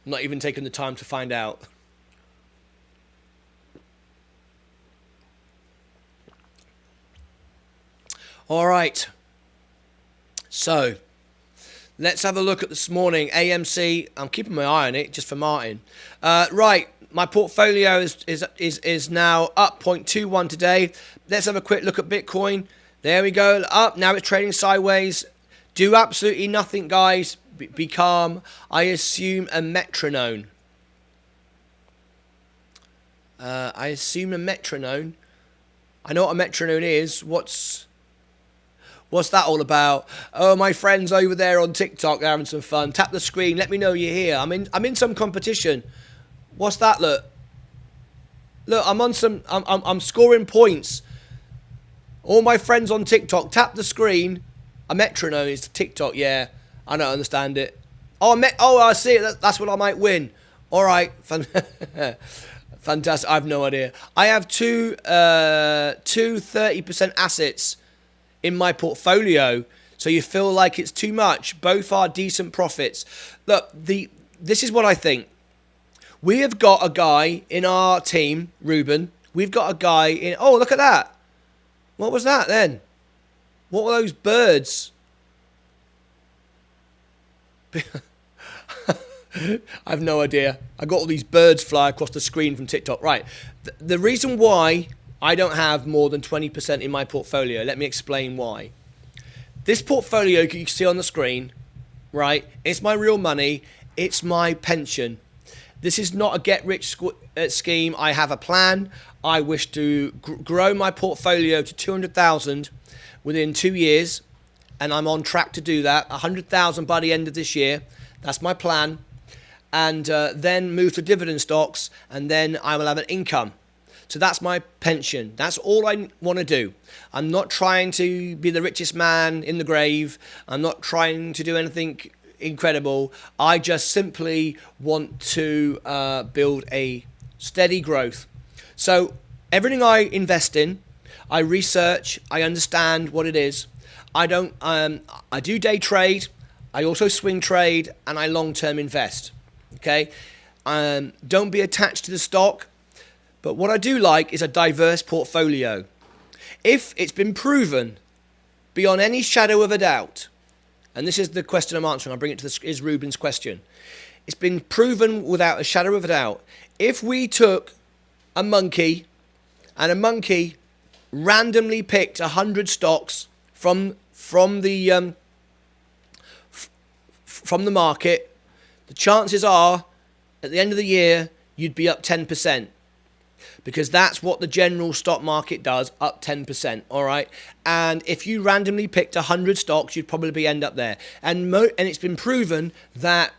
I'm not even taking the time to find out. All right. So, let's have a look at this morning. AMC, I'm keeping my eye on it just for Martin. Right, my portfolio is now up 0.21 today. Let's have a quick look at Bitcoin. There we go, up. Now it's trading sideways. Do absolutely nothing, guys. Be calm. I assume a metronome. I assume a metronome. I know what a metronome is. What's that all about? Oh, my friends over there on TikTok, they're having some fun. Tap the screen. Let me know you're here. I'm in some competition. What's that? Look, I'm on some. I'm scoring points. All my friends on TikTok, tap the screen. A metronome is TikTok. Yeah, I don't understand it. Oh, I see it. That's what I might win. All right, fantastic. I have no idea. I have two 30% assets in my portfolio, so you feel like it's too much. Both are decent profits. Look, this is what I think. We have got a guy in our team, Ruben. We've got a guy in. Oh, look at that. What was that then? What were those birds? I have no idea. I got all these birds fly across the screen from TikTok. Right. The reason why I don't have more than 20% in my portfolio, let me explain why. This portfolio you can see on the screen, right? It's my real money. It's my pension. This is not a get-rich scheme. I have a plan. I wish to grow my portfolio to 200,000 within 2 years, and I'm on track to do that. 100,000 by the end of this year. That's my plan. And then move to dividend stocks, and then I will have an income. So that's my pension. That's all I want to do. I'm not trying to be the richest man in the grave. I'm not trying to do anything incredible. I just simply want to build a steady growth. So everything I invest in, I research, I understand what it is. I do day trade, I also swing trade, and I long-term invest. Okay? Don't be attached to the stock. But what I do like is a diverse portfolio. If it's been proven beyond any shadow of a doubt, and this is the question I'm answering, I'll bring it to this, is Ruben's question. It's been proven without a shadow of a doubt. If we took a monkey, and a monkey randomly picked 100 stocks from the market, the chances are, at the end of the year, you'd be up 10%. Because that's what the general stock market does, up 10%, all right? And if you randomly picked 100 stocks, you'd probably end up there. And it's been proven that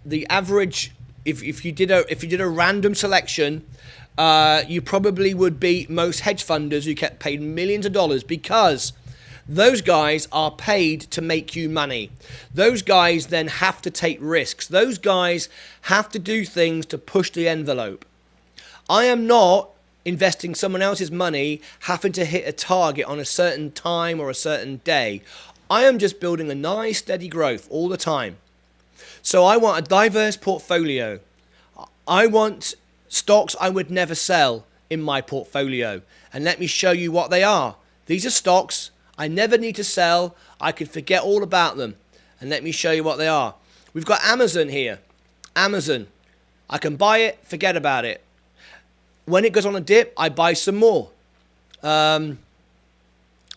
the average, if you did a random selection, you probably would beat most hedge funders who get paid millions of dollars, because those guys are paid to make you money. Those guys then have to take risks. Those guys have to do things to push the envelope. I am not investing someone else's money having to hit a target on a certain time or a certain day. I am just building a nice steady growth all the time. So I want a diverse portfolio. I want stocks I would never sell in my portfolio. And let me show you what they are. These are stocks I never need to sell. I could forget all about them. And let me show you what they are. We've got Amazon here. Amazon. I can buy it, forget about it. When it goes on a dip, I buy some more.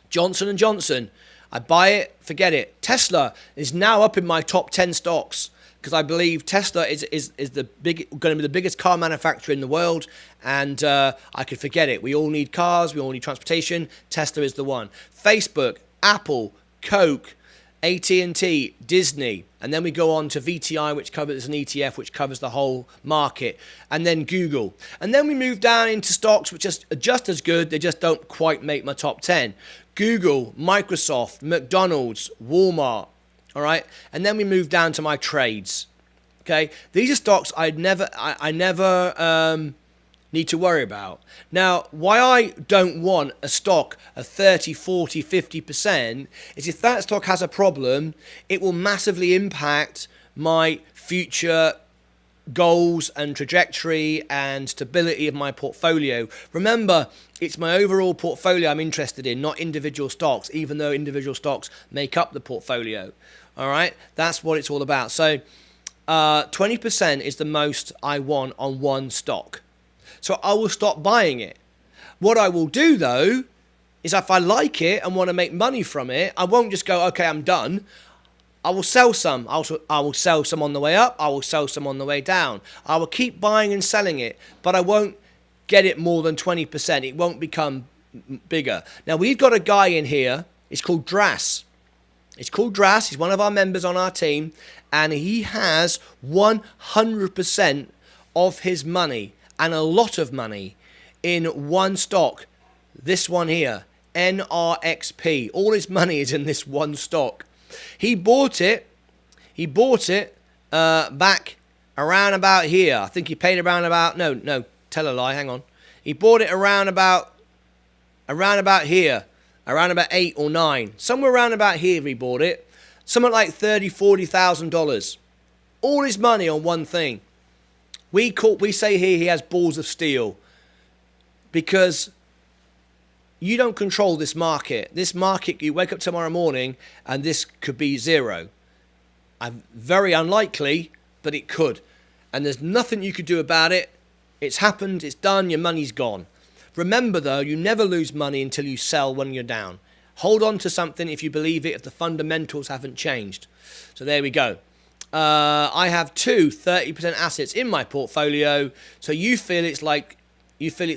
Johnson & Johnson. I buy it, forget it. Tesla is now up in my top 10 stocks because I believe Tesla is going to be the biggest car manufacturer in the world, and I could forget it. We all need cars, we all need transportation. Tesla is the one. Facebook, Apple, Coke, AT&T, Disney, and then we go on to VTI, which covers an ETF, which covers the whole market, and then Google. And then we move down into stocks which are just as good, they just don't quite make my top 10. Google, Microsoft, McDonald's, Walmart, all right? And then we move down to my trades, okay? These are stocks I never need to worry about. Now, why I don't want a stock of 30, 40, 50% is if that stock has a problem, it will massively impact my future goals and trajectory and stability of my portfolio. Remember, it's my overall portfolio I'm interested in, not individual stocks, even though individual stocks make up the portfolio. All right? That's what it's all about. So 20% is the most I want on one stock. So I will stop buying it. What I will do, though, is if I like it and want to make money from it, I won't just go, okay, I'm done. I will sell some. I will sell some on the way up. I will sell some on the way down. I will keep buying and selling it, but I won't get it more than 20%. It won't become bigger. Now, we've got a guy in here. It's called Dras. It's called Dras. He's one of our members on our team, and he has 100% of his money, and a lot of money, in one stock. This one here, NRXP. All his money is in this one stock. He bought it back around about here. I think he paid around about, no, tell a lie, hang on. He bought it around about here, around about 8 or 9. Somewhere around about here he bought it. Something like $30,000, $40,000. All his money on one thing. We say here he has balls of steel because you don't control this market. This market, you wake up tomorrow morning and this could be zero. Very unlikely, but it could. And there's nothing you could do about it. It's happened, it's done, your money's gone. Remember though, you never lose money until you sell when you're down. Hold on to something if you believe it, if the fundamentals haven't changed. So there we go. I have 30% assets in my portfolio. So you feel it's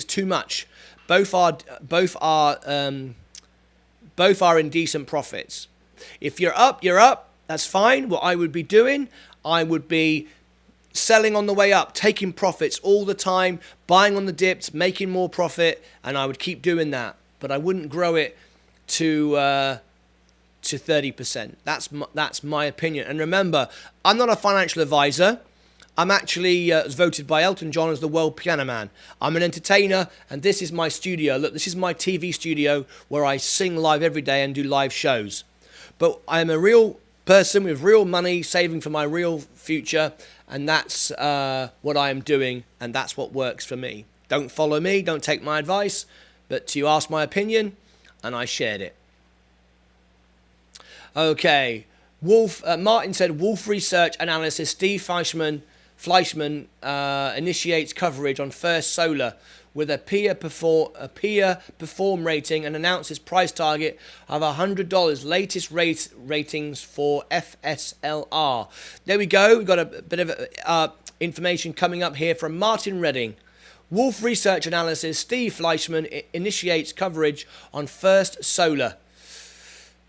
too much. Both are in decent profits. If you're up, you're up. That's fine. What I would be doing, I would be selling on the way up, taking profits all the time, buying on the dips, making more profit, and I would keep doing that. But I wouldn't grow it to 30%. That's my opinion. And remember, I'm not a financial advisor. I'm actually voted by Elton John as the world piano man. I'm an entertainer, and this is my studio. Look, this is my TV studio where I sing live every day and do live shows. But I'm a real person with real money, saving for my real future, and that's what I am doing, and that's what works for me. Don't follow me, don't take my advice, but you asked my opinion, and I shared it. Okay, Martin said, Wolf Research Analysis, Steve Fleischman initiates coverage on First Solar with a peer perform rating and announces price target of $100. Latest ratings for FSLR. There we go. We've got a bit of information coming up here from Martin Redding. Wolf Research Analysis, Steve Fleischman initiates coverage on First Solar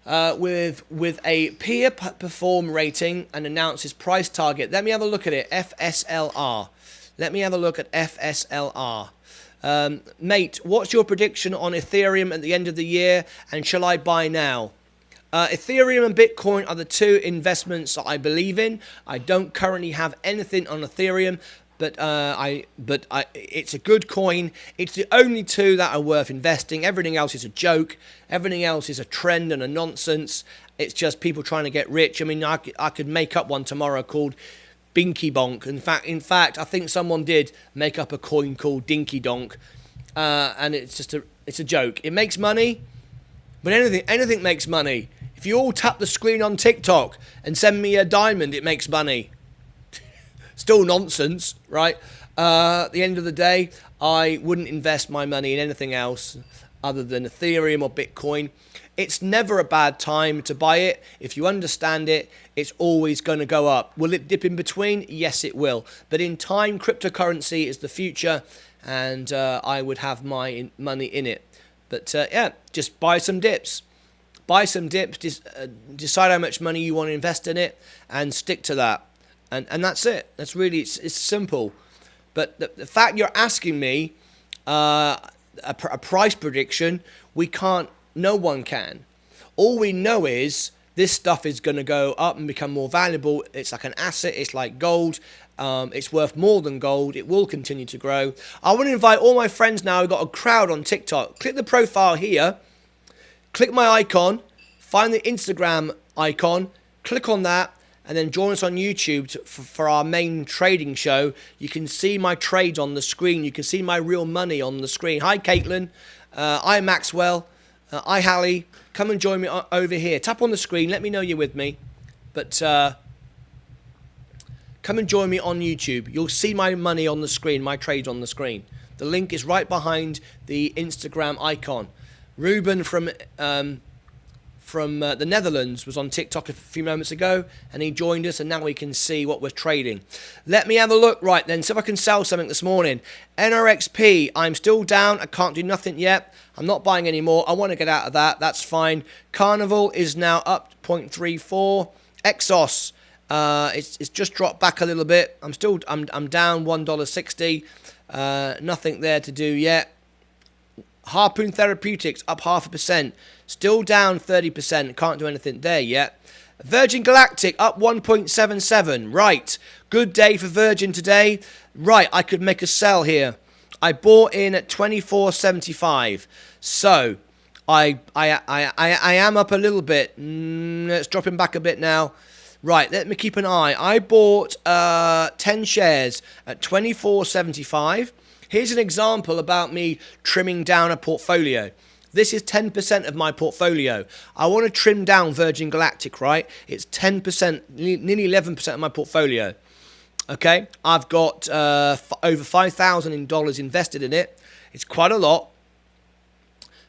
with a peer perform rating and announces price target. Let me have a look at it. FSLR. Let me have a look at FSLR. Mate, what's your prediction on Ethereum at the end of the year, and shall I buy now? Ethereum and Bitcoin are the two investments that I believe in. I don't currently have anything on Ethereum, but it's a good coin. It's the only two that are worth investing. Everything else is a joke. Everything else is a trend and a nonsense. It's just people trying to get rich. I mean, I could make up one tomorrow called binky bonk. In fact, I think someone did make up a coin called Dinky Donk, and it's a joke. It makes money, but anything makes money. If you all tap the screen on TikTok and send me a diamond, it makes money. Still nonsense, right? At the end of the day, I wouldn't invest my money in anything else other than Ethereum or Bitcoin. It's never a bad time to buy it. If you understand it, it's always going to go up. Will it dip in between? Yes, it will. But in time, cryptocurrency is the future, and I would have my money in it. But yeah, just buy some dips. Buy some dips, decide how much money you want to invest in it, and stick to that. And that's it. That's really, it's simple. But the fact you're asking me a price prediction, we can't, no one can. All we know is this stuff is going to go up and become more valuable. It's like an asset. It's like gold. It's worth more than gold. It will continue to grow. I want to invite all my friends now. We've got a crowd on TikTok. Click the profile here. Click my icon, find the Instagram icon, click on that, and then join us on YouTube for our main trading show. You can see my trades on the screen. You can see my real money on the screen. Hi, Caitlin. Hi, Maxwell. Hi, Hallie. Come and join me over here. Tap on the screen. Let me know you're with me. But come and join me on YouTube. You'll see my money on the screen, my trades on the screen. The link is right behind the Instagram icon. Ruben from the Netherlands was on TikTok a few moments ago, and he joined us, and now we can see what we're trading. Let me have a look right then, see if I can sell something this morning. NRXP, I'm still down. I can't do nothing yet. I'm not buying any more. I want to get out of that. That's fine. Carnival is now up 0.34. Exos, it's just dropped back a little bit. I'm down $1.60. Nothing there to do yet. Harpoon Therapeutics up 0.5%, still down 30%. Can't do anything there yet. Virgin Galactic up 1.77. Right, good day for Virgin today. Right, I could make a sell here. I bought in at 24.75, so I am up a little bit. It's dropping back a bit now. Right, let me keep an eye. I bought 10 shares at 24.75. Here's an example about me trimming down a portfolio. This is 10% of my portfolio. I want to trim down Virgin Galactic, right? It's 10%, nearly 11% of my portfolio. Okay, I've got over $5,000 invested in it. It's quite a lot.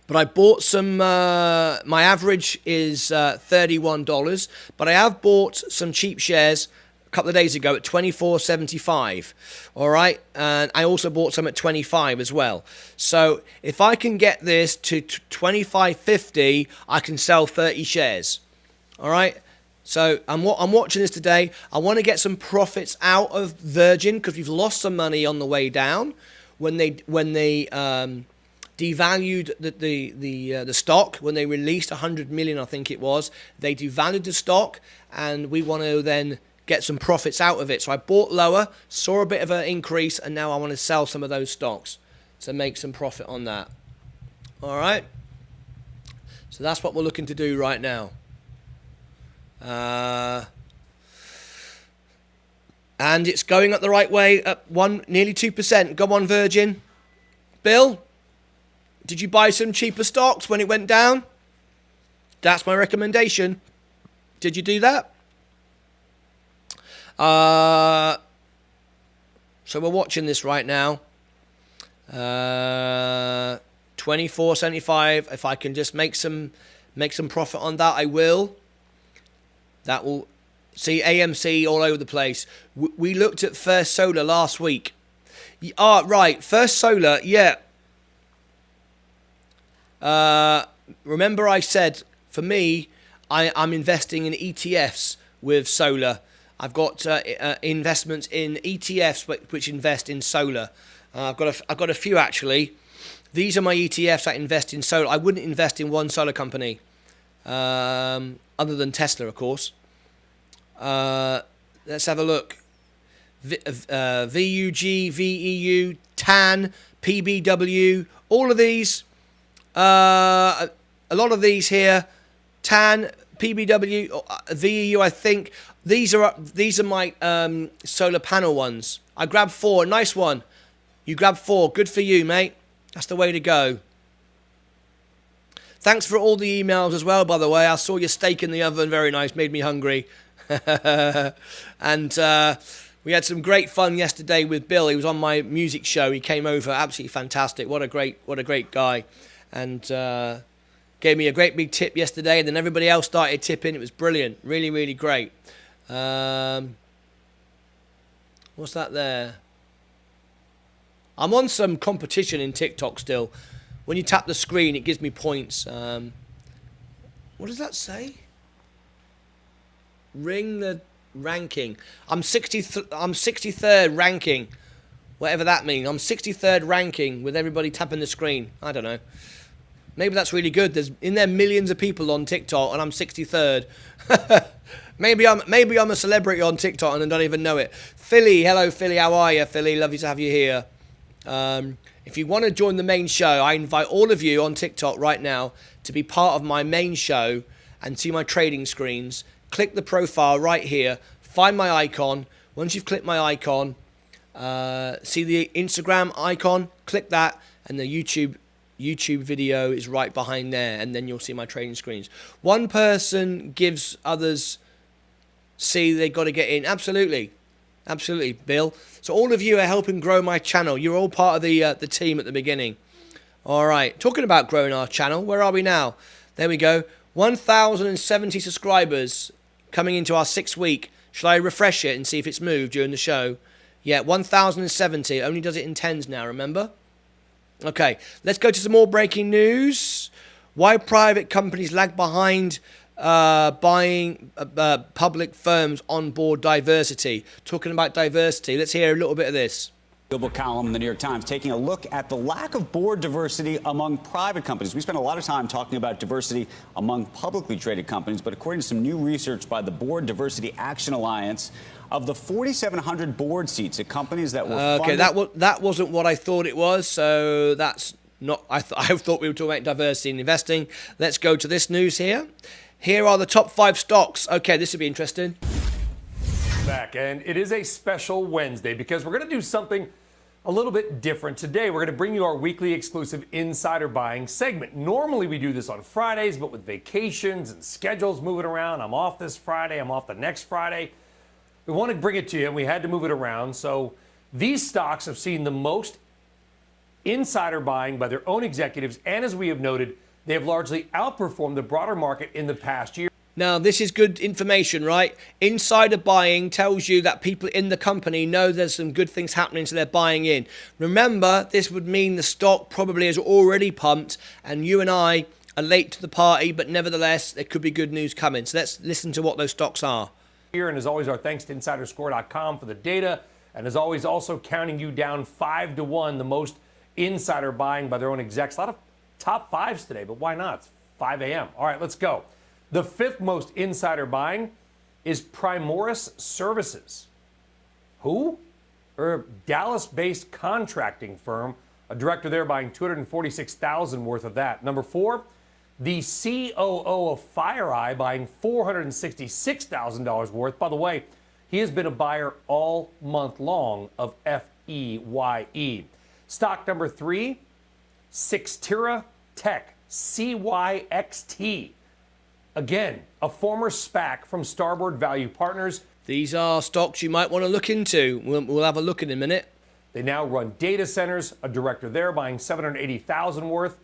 But I bought some, my average is $31. But I have bought some cheap shares a couple of days ago at 24.75. All right, and I also bought some at 25 as well. So if I can get this to 25.50, I can sell 30 shares. All right. So I'm watching this today. I want to get some profits out of Virgin because we've lost some money on the way down when they devalued the stock, when they released 100 million, I think it was. They devalued the stock, and we want to then get some profits out of it. So I bought lower, saw a bit of an increase, and now I want to sell some of those stocks to make some profit on that. All right. So that's what we're looking to do right now. And it's going up the right way at nearly 2%. Go on, Virgin. Bill, did you buy some cheaper stocks when it went down? That's my recommendation. Did you do that? So we're watching this right now. 24.75. If I can just make some profit on that, I will. That will see AMC all over the place. We looked at First Solar last week. Right, First Solar, yeah. Remember I said, for me, I'm investing in ETFs with solar. I've got investments in ETFs which invest in solar. I've got a few actually. These are my ETFs that invest in solar. I wouldn't invest in one solar company, other than Tesla, of course. Let's have a look. VUG, VEU, TAN, PBW, all of these. A lot of these here. TAN, PBW, VEU, I think. These are my solar panel ones. I grabbed 4. Nice one. You grabbed 4. Good for you, mate. That's the way to go. Thanks for all the emails as well, by the way. I saw your steak in the oven. Very nice. Made me hungry. And we had some great fun yesterday with Bill. He was on my music show. He came over. Absolutely fantastic. What a great guy. And gave me a great big tip yesterday. And then everybody else started tipping. It was brilliant. Really, really great. What's that there? I'm on some competition in TikTok still. When you tap the screen, it gives me points. What does that say? Ring the ranking. I'm 63rd ranking. Whatever that means. I'm 63rd ranking with everybody tapping the screen. I don't know. Maybe that's really good. There's in there millions of people on TikTok and I'm 63rd. Maybe I'm a celebrity on TikTok and I don't even know it. Philly, hello Philly. How are you, Philly? Lovely to have you here. If you want to join the main show, I invite all of you on TikTok right now to be part of my main show and see my trading screens. Click the profile right here. Find my icon. Once you've clicked my icon, see the Instagram icon. Click that, and the YouTube video is right behind there, and then you'll see my trading screens. One person gives others see they got to get in. Absolutely. Absolutely, Bill. So all of you are helping grow my channel. You're all part of the team at the beginning. All right. Talking about growing our channel, where are we now? There we go. 1,070 subscribers coming into our 6th week. Shall I refresh it and see if it's moved during the show? Yeah, 1,070. It only does it in tens now, remember? Okay, let's go to some more breaking news. Why private companies lag behind buying public firms on board diversity. Talking about diversity, let's hear a little bit of this. Global column in the New York Times taking a look at the lack of board diversity among private companies. We spent a lot of time talking about diversity among publicly traded companies, but according to some new research by the Board Diversity Action Alliance, of the 4,700 board seats at companies that were funded... Okay, that wasn't what I thought it was, so that's not... I thought we were talking about diversity in investing. Let's go to this news here. Here are the top 5 stocks. Okay, this will be interesting. Back, and it is a special Wednesday because we're going to do something a little bit different today. We're going to bring you our weekly exclusive insider buying segment. Normally we do this on Fridays, but with vacations and schedules moving around, I'm off this Friday, I'm off the next Friday. We want to bring it to you, and we had to move it around. So these stocks have seen the most insider buying by their own executives, and as we have noted, they have largely outperformed the broader market in the past year. Now, this is good information, right? Insider buying tells you that people in the company know there's some good things happening, so they're buying in. Remember, this would mean the stock probably is already pumped, and you and I are late to the party, but nevertheless, there could be good news coming. So let's listen to what those stocks are. And as always, our thanks to InsiderScore.com for the data, and as always, also counting you down 5-1, the most insider buying by their own execs. A lot of top 5s today, but why not? It's 5 a.m. All right, let's go. The 5th most insider buying is Primoris Services. Who? A Dallas-based contracting firm. A director there buying $246,000 worth of that. Number 4, the COO of FireEye buying $466,000 worth. By the way, he has been a buyer all month long of FEYE. Stock number 3, Cyxtera Tech, CYXT. Again, a former SPAC from Starboard Value Partners. These are stocks you might want to look into. We'll have a look in a minute. They now run data centers. A director there buying $780,000 worth.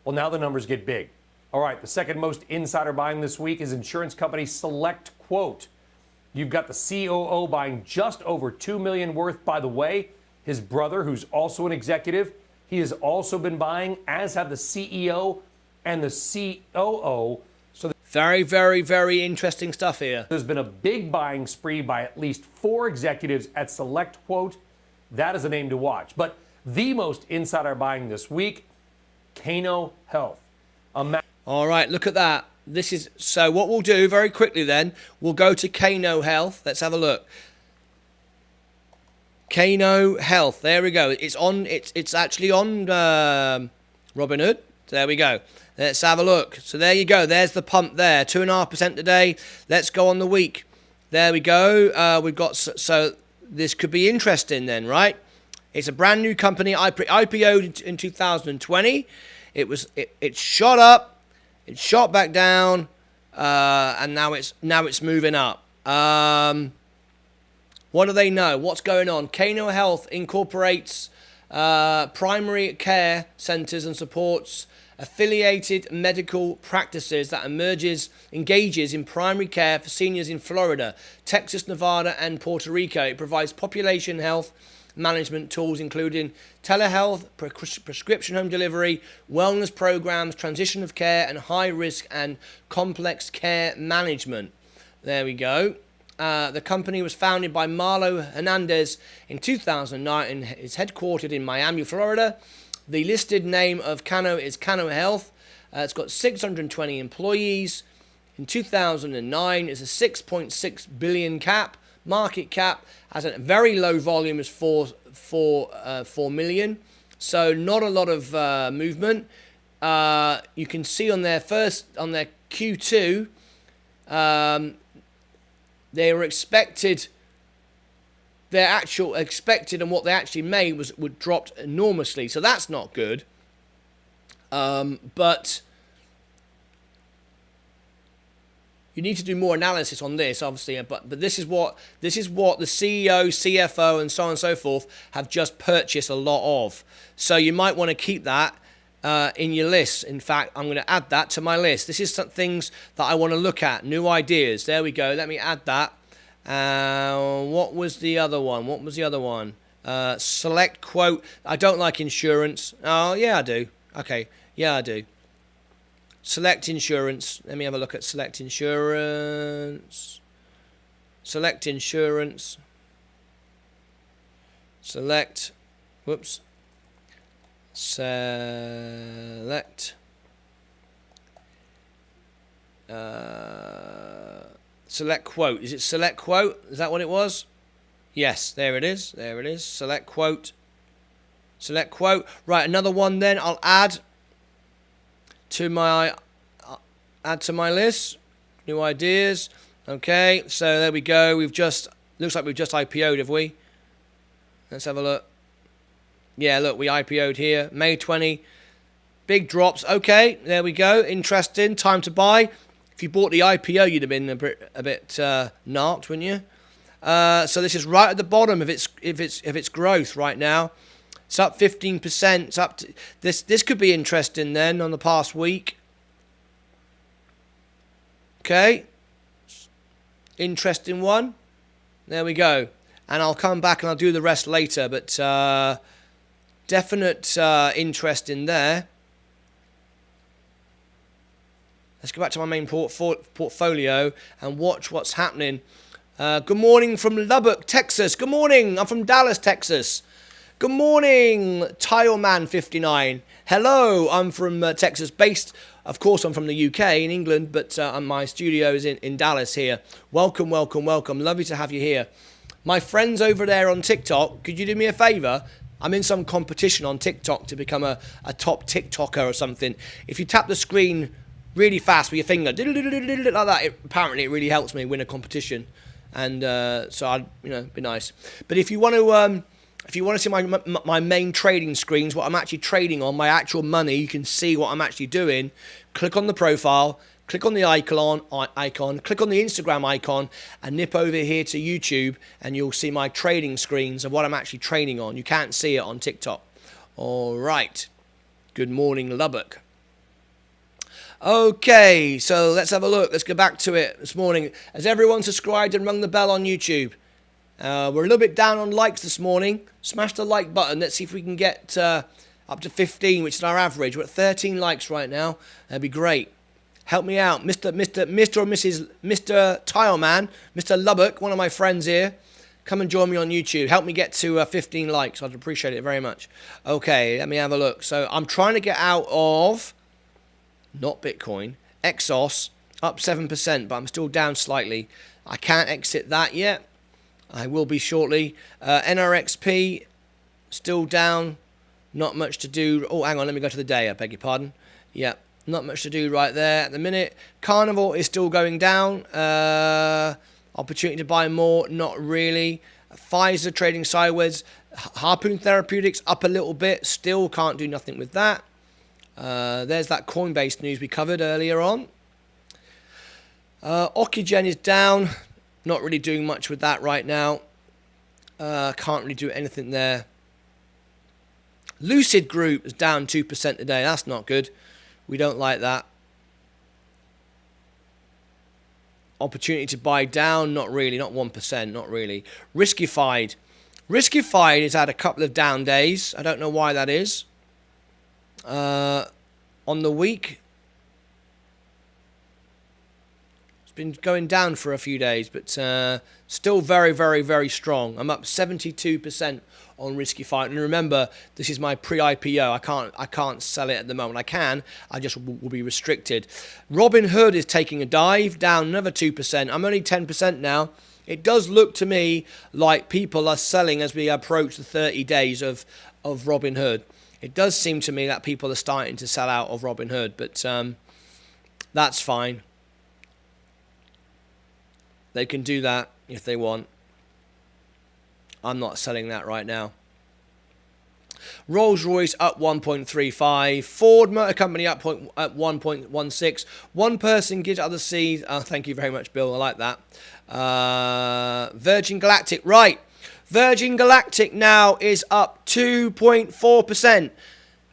Well, now the numbers get big. All right, the second most insider buying this week is insurance company Select Quote. You've got the COO buying just over $2 million worth. By the way, his brother, who's also an executive, he has also been buying, as have the CEO and the COO. So very, very, very interesting stuff here. There's been a big buying spree by at least 4 executives at Select Quote. That is a name to watch. But the most insider buying this week, Kano Health. All right, look at that. This is so what we'll do very quickly then, we'll go to Kano Health. Let's have a look. Kano Health. There we go. It's actually on Robinhood. There we go. Let's have a look. So there you go. There's the pump there. 2.5% today. Let's go on the week. There we go. We've got, so this could be interesting then, right? It's a brand new company. IPO'd in 2020. It shot up. It shot back down. And now it's moving up. What do they know? What's going on? Kano Health incorporates primary care centers and supports affiliated medical practices that engages in primary care for seniors in Florida, Texas, Nevada, and Puerto Rico. It provides population health management tools, including telehealth, prescription home delivery, wellness programs, transition of care, and high risk and complex care management. There we go. The company was founded by Marlo Hernandez in 2009 and is headquartered in Miami, Florida. The listed name of Kano is Kano Health. It's got 620 employees. In 2009, it's a 6.6 billion market cap, has a very low volume, is 4 million. So not a lot of movement. You can see on their Q2, they were expected. Their actual expected and what they actually made would dropped enormously, so that's not good. But you need to do more analysis on this, obviously. But this is what the CEO, CFO, and so on and so forth have just purchased a lot of. So you might want to keep that in your list. In fact, I'm going to add that to my list. This is some things that I want to look at. New ideas. There we go. Let me add that. What was the other one? Select Quote. I don't like insurance. Oh, yeah, I do. Okay. Yeah, I do. Select Insurance. Let me have a look at Select Insurance. Select Insurance. Select. Whoops. Select. Select Quote. Is it Select Quote? Is that what it was? Yes, there it is. There it is. Select Quote. Select Quote. Right, another one then I'll add to my list. New ideas. Okay, so there we go. Looks like we've just IPO'd, have we? Let's have a look. Yeah, look, we IPO'd here. May 20. Big drops. Okay, there we go. Interesting. Time to buy. If you bought the IPO, you'd have been a bit narked, wouldn't you? So this is right at the bottom of its growth right now. It's up 15%. It's up to, this could be interesting then on the past week. Okay. Interesting one. There we go. And I'll come back and I'll do the rest later. But definite interest in there. Let's go back to my main portfolio and watch what's happening. Good morning from Lubbock, Texas. Good morning. I'm from Dallas, Texas. Good morning, Tileman59. Hello, I'm from Texas, based, of course, I'm from the UK in England, but my studio is in Dallas here. Welcome, welcome, welcome. Lovely to have you here. My friends over there on TikTok, could you do me a favor? I'm in some competition on TikTok to become a top TikToker or something. If you tap the screen really fast with your finger, like that, apparently it really helps me win a competition. And so I'd, be nice. But if you want to see my main trading screens, what I'm actually trading on, my actual money, you can see what I'm actually doing. Click on the profile, click on the icon, click on the Instagram icon, and nip over here to YouTube, and you'll see my trading screens of what I'm actually trading on. You can't see it on TikTok. All right. Good morning, Lubbock. Okay, so let's have a look. Let's go back to it this morning. Has everyone subscribed and rung the bell on YouTube? We're a little bit down on likes this morning. Smash the like button. Let's see if we can get up to 15, which is our average. We're at 13 likes right now. That'd be great. Help me out, Mr. or Mrs. Mr. Tileman, Mr. Lubbock, one of my friends here. Come and join me on YouTube. Help me get to 15 likes. I'd appreciate it very much. Okay, let me have a look. So I'm trying to get out of, not Bitcoin, Exos, up 7%, but I'm still down slightly. I can't exit that yet. I will be shortly. NRXP, still down. Not much to do. Oh, hang on. Let me go to the day. I beg your pardon. Yeah. Not much to do right there at the minute. Carnival is still going down. Opportunity to buy more, not really. Pfizer trading sideways. Harpoon Therapeutics up a little bit. Still can't do nothing with that. There's that Coinbase news we covered earlier on. Oxygen is down. Not really doing much with that right now. Can't really do anything there. Lucid Group is down 2% today. That's not good. We don't like that. Opportunity to buy down, not really, not 1%, not really. Riskified. Riskified has had a couple of down days. I don't know why that is. On the week, it's been going down for a few days, but still very, very, very strong. I'm up 72% on Riskified. And remember, this is my pre-IPO. I can't sell it at the moment. I can. I just will be restricted. Robinhood is taking a dive, down another 2%. I'm only 10% now. It does look to me like people are selling as we approach the 30 days of Robinhood. It does seem to me that people are starting to sell out of Robinhood, but that's fine. They can do that if they want. I'm not selling that right now. Rolls-Royce up 1.35. Ford Motor Company up 1.16. One person gives other C's. Thank you very much, Bill. I like that. Virgin Galactic. Right. Virgin Galactic now is up 2.4%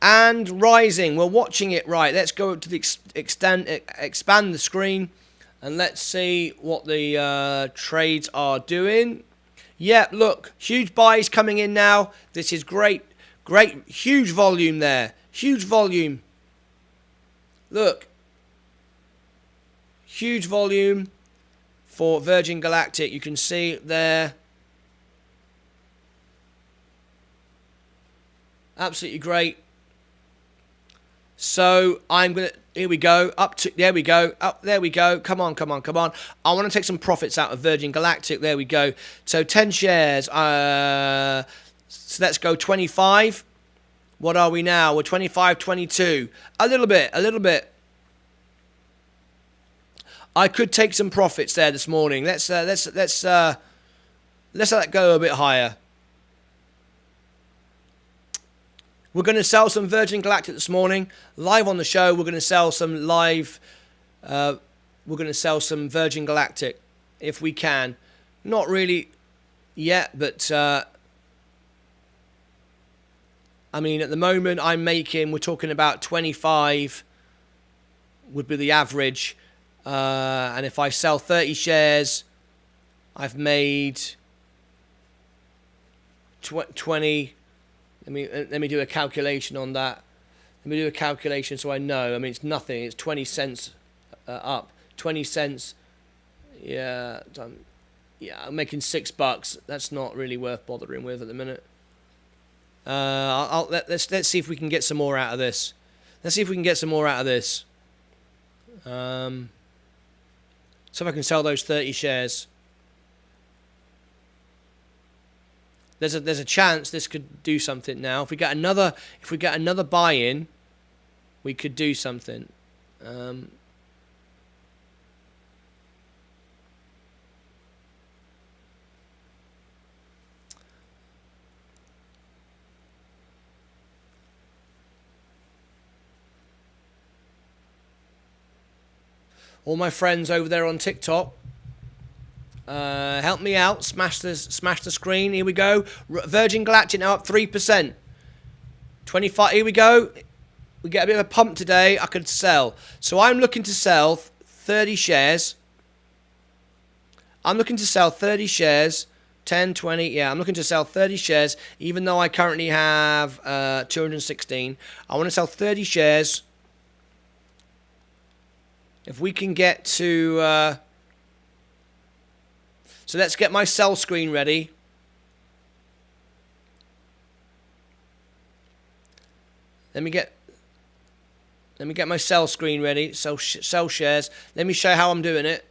and rising. We're watching it. Right. Let's go to the expand the screen and let's see what the trades are doing. Yeah, look, huge buys coming in now. This is great. Great, huge volume there. Huge volume. Look. Huge volume for Virgin Galactic. You can see it there. Absolutely great. So I'm going to... Here we go. There we go. Up, there we go. Come on, come on, come on. I want to take some profits out of Virgin Galactic. There we go. So 10 shares. So let's go 25. What are we now? We're 25, 22. A little bit, a little bit. I could take some profits there this morning. Let's let that go a bit higher. We're going to sell some Virgin Galactic this morning. Live on the show, we're going to sell some we're going to sell some Virgin Galactic if we can. Not really yet, but I mean, at the moment we're talking about 25 would be the average. And if I sell 30 shares, I've made 20. Let me do a calculation on that. Let me do a calculation so I know. I mean, it's nothing. It's 20 cents up. 20 cents. Yeah, I'm making $6. That's not really worth bothering with at the minute. Let's see if we can get some more out of this. Let's see if we can get some more out of this. So if I can sell those 30 shares. There's a chance this could do something now. If we get another buy-in, we could do something. All my friends over there on TikTok, help me out. Smash the screen. Here we go. Virgin Galactic now up 3%. 25. Here we go. We get a bit of a pump today. I could sell. So I'm looking to sell 30 shares. I'm looking to sell 30 shares. 10, 20. Yeah, I'm looking to sell 30 shares. Even though I currently have 216. I want to sell 30 shares. If we can get to... So let's get my sell screen ready. Let me get my sell screen ready. Sell shares. Let me show you how I'm doing it.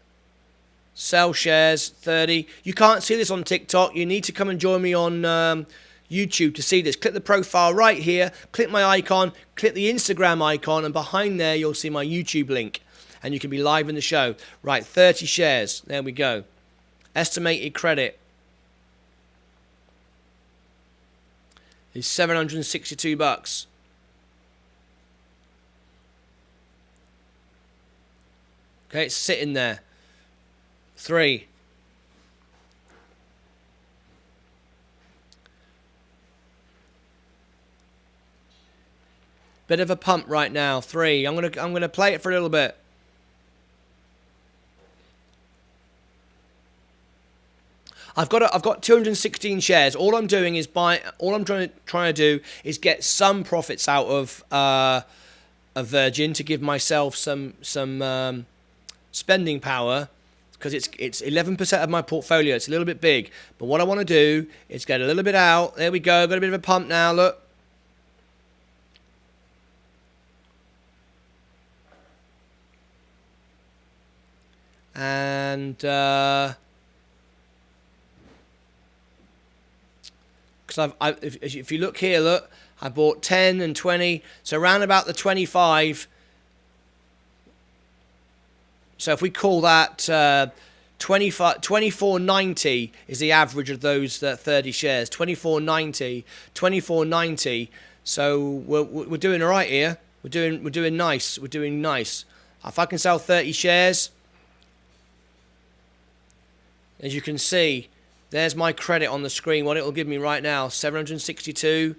Sell shares 30. You can't see this on TikTok. You need to come and join me on YouTube to see this. Click the profile right here, click my icon, click the Instagram icon, and behind there you'll see my YouTube link. And you can be live in the show. Right, 30 shares. There we go. Estimated credit is $762. Okay, it's sitting there. 3. Bit of a pump right now. 3. I'm gonna play it for a little bit. I've got 216 shares. All I'm doing is trying to do is get some profits out of Virgin to give myself some spending power, because it's 11% of my portfolio. It's a little bit big, but what I want to do is get a little bit out. There we go. Got a bit of a pump now. Look. And because if you look here, look, I bought 10 and 20, so around about the 25. So if we call that 24.90 is the average of those 30 shares. 24.90. So we're doing all right here. We're doing nice. We're doing nice. If I can sell 30 shares, as you can see, there's my credit on the screen. What it will give me right now: 762,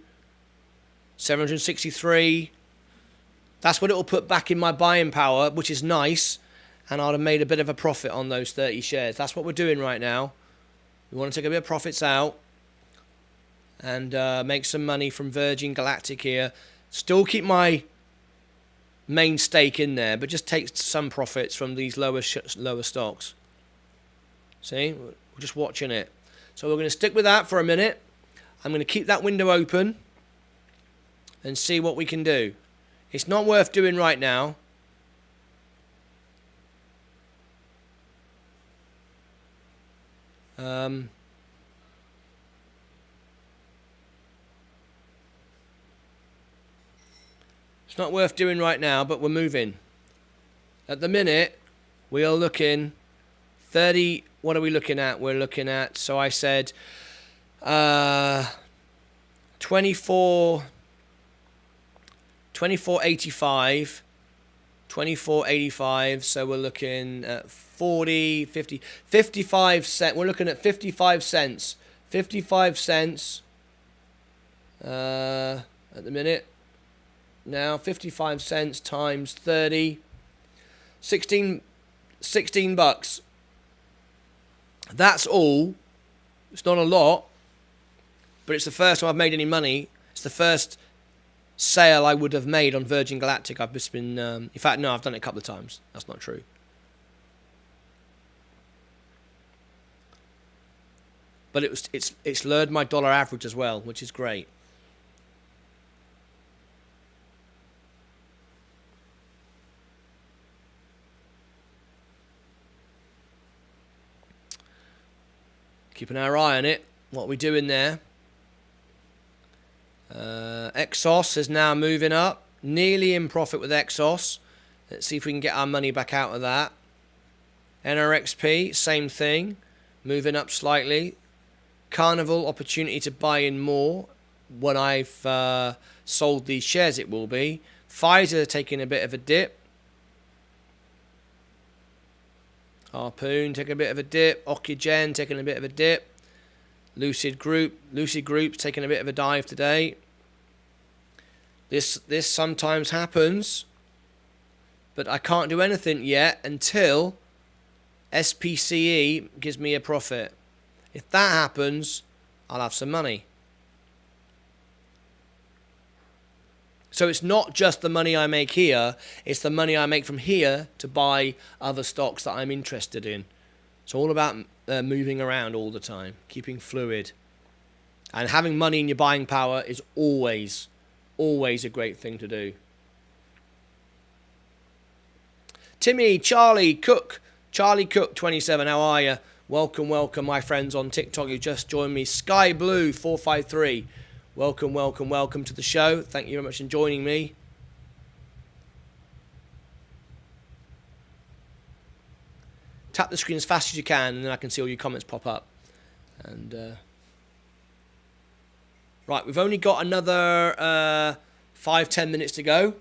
763. That's what it will put back in my buying power, which is nice. And I'd have made a bit of a profit on those 30 shares. That's what we're doing right now. We want to take a bit of profits out and make some money from Virgin Galactic here. Still keep my main stake in there, but just take some profits from these lower stocks. See, we're just watching it. So we're going to stick with that for a minute. I'm going to keep that window open and see what we can do. It's not worth doing right now. It's not worth doing right now, but we're moving. At the minute, we are looking 30. What are we looking at? We're looking at, so I said 24.85, 24.85. So we're looking at 40, 50, 55 cents. We're looking at 55 cents. 55 cents at the minute. Now 55 cents times 30, 16 bucks. That's all. It's not a lot, but it's the first time I've made any money. It's the first sale I would have made on Virgin Galactic. I've just been, in fact, no, I've done it a couple of times. That's not true. But it's lowered my dollar average as well, which is great. Keeping our eye on it. What are we doing there? Exos is now moving up. Nearly in profit with Exos. Let's see if we can get our money back out of that. NRXP, same thing. Moving up slightly. Carnival, opportunity to buy in more. When I've sold these shares, it will be. Pfizer taking a bit of a dip. Harpoon taking a bit of a dip. Oxygen taking a bit of a dip. Lucid Group's taking a bit of a dive today. This sometimes happens, but I can't do anything yet until SPCE gives me a profit. If that happens, I'll have some money. So it's not just the money I make here, it's the money I make from here to buy other stocks that I'm interested in. It's all about moving around all the time, keeping fluid. And having money in your buying power is always a great thing to do. Timmy, Charlie Cook 27, how are you? Welcome, welcome, my friends on TikTok who just joined me. Sky Blue 453. Welcome, welcome, welcome to the show. Thank you very much for joining me. Tap the screen as fast as you can, and then I can see all your comments pop up. And right, we've only got another 5-10 minutes to go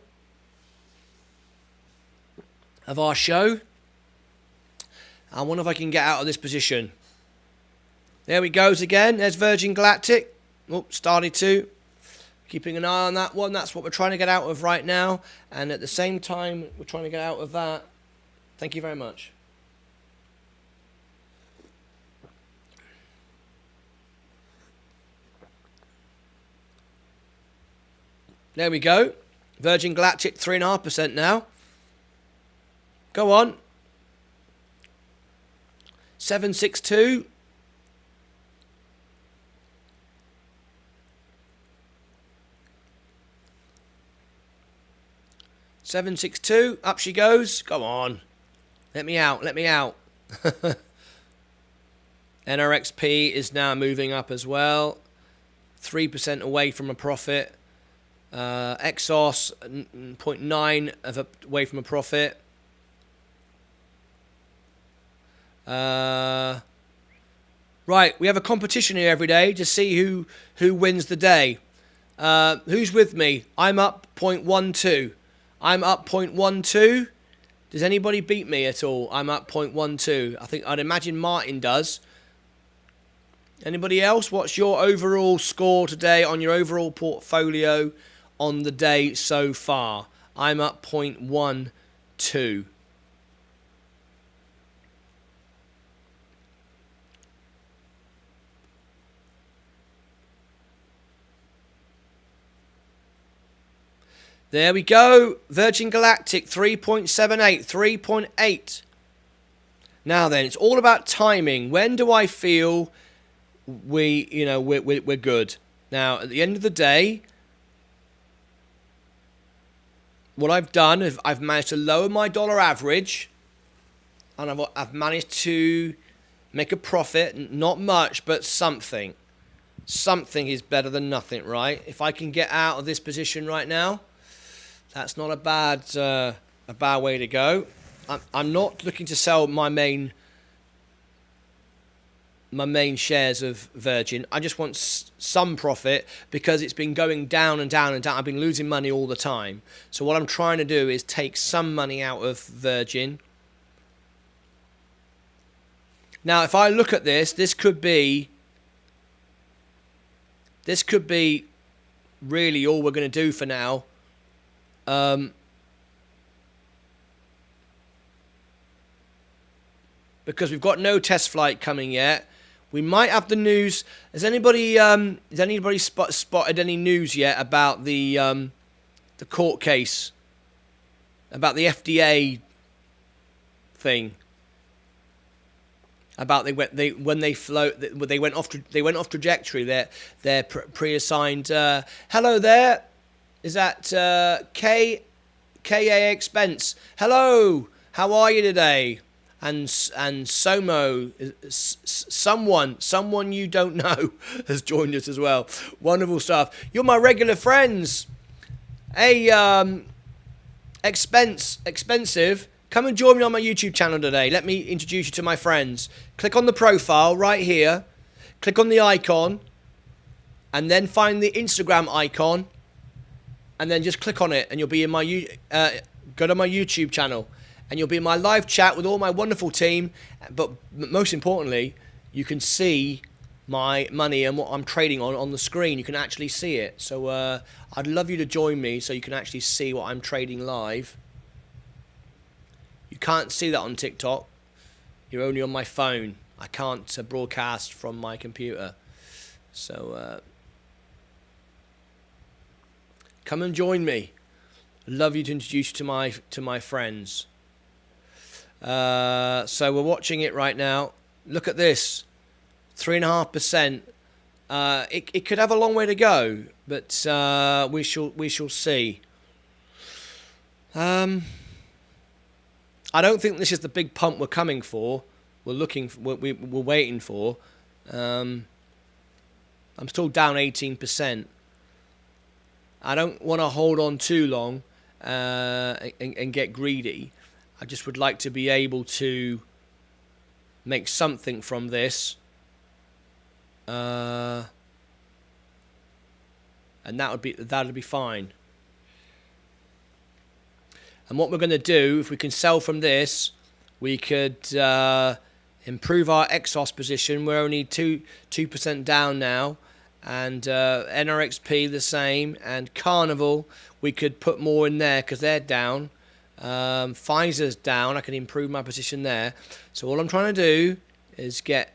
of our show. I wonder if I can get out of this position. There we goes again. There's Virgin Galactic. Oh, started to. Keeping an eye on that one. That's what we're trying to get out of right now. And at the same time, we're trying to get out of that. Thank you very much. There we go. Virgin Galactic 3.5% now. Go on. 762. Up she goes. Go on. Let me out. Let me out. NRXP is now moving up as well. 3% away from a profit. Exos 0.9 away from a profit. Right, we have a competition here every day to see who wins the day. Who's with me? I'm up 0.12. I'm up 0.12. Does anybody beat me at all? I'm up 0.12. I'd imagine Martin does. Anybody else? What's your overall score today on your overall portfolio on the day so far? I'm up 0.12. There we go. Virgin Galactic 3.78, 3.8. Now then, it's all about timing. When do I feel we're good? Now, at the end of the day, what I've done is I've managed to lower my dollar average, and I've managed to make a profit. Not much, but something. Something is better than nothing, right? If I can get out of this position right now, that's not a bad way to go. I'm not looking to sell my main shares of Virgin. I just want some profit because it's been going down and down and down. I've been losing money all the time. So what I'm trying to do is take some money out of Virgin. Now, if I look at this, this could be really all we're going to do for now. Because we've got no test flight coming yet. We might have the news. Has anybody spotted any news yet about the court case, about the FDA thing? About they went off trajectory. They're pre-assigned. Hello there. Is that KA Expense? Hello, how are you today? And Somo, someone you don't know has joined us as well. Wonderful stuff. You're my regular friends. Hey, expensive. Come and join me on my YouTube channel today. Let me introduce you to my friends. Click on the profile right here. Click on the icon, and then find the Instagram icon. And then just click on it, and you'll be in my go to my YouTube channel, and you'll be in my live chat with all my wonderful team. But most importantly, you can see my money and what I'm trading on the screen. You can actually see it. So I'd love you to join me so you can actually see what I'm trading live. You can't see that on TikTok. You're only on my phone. I can't broadcast from my computer. So come and join me. I'd love you to introduce you to my friends. So we're watching it right now. Look at this, 3.5%. It could have a long way to go, but we shall see. I don't think this is the big pump we're coming for. we're waiting for. I'm still down 18%. I don't want to hold on too long and get greedy. I just would like to be able to make something from this. And that'd be fine. And what we're going to do, if we can sell from this, we could improve our Exos position. We're only 2% down now. And NRXP the same. And Carnival, we could put more in there because they're down. Pfizer's down. I can improve my position there. So all I'm trying to do is get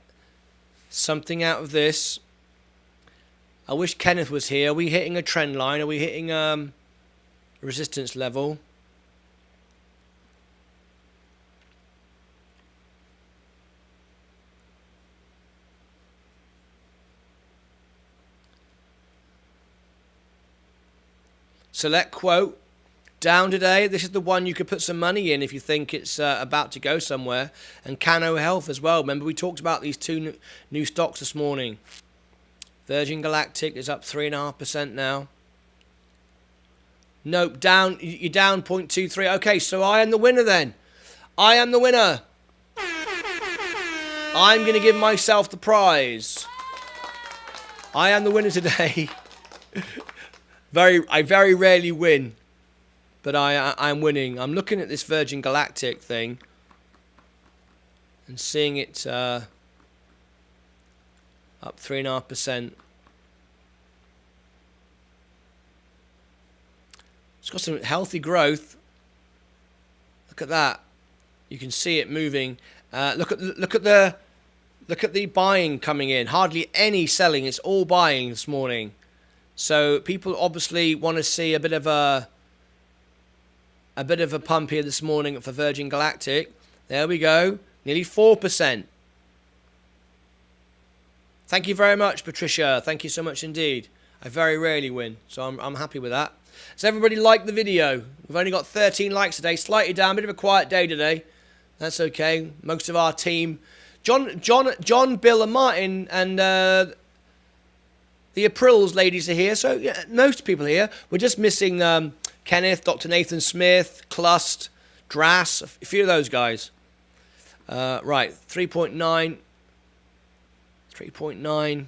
something out of this. I wish Kenneth was here. Are we hitting a trend line? Are we hitting resistance level? Select quote. Down today. This is the one you could put some money in if you think it's about to go somewhere. And Cano Health as well. Remember we talked about these two new stocks this morning. Virgin Galactic is up 3.5% now. Nope, down. You're down 0.23. Okay, so I am the winner then. I am the winner. I'm going to give myself the prize. I am the winner today. I very rarely win. But I'm winning. I'm looking at this Virgin Galactic thing and seeing it up 3.5%. It's got some healthy growth. Look at that. You can see it moving. Look at the buying coming in. Hardly any selling. It's all buying this morning. So people obviously want to see a bit of a pump here this morning for Virgin Galactic. There we go. Nearly 4%. Thank you very much, Patricia. Thank you so much indeed. I very rarely win, so I'm happy with that. Does everybody like the video? We've only got 13 likes today. Slightly down. Bit of a quiet day today. That's okay. Most of our team. John, Bill and Martin and the Aprils ladies are here. So yeah, most people here. We're just missing Kenneth, Dr. Nathan Smith, Clust, Drass, a few of those guys. Right, 3.9. 3.9.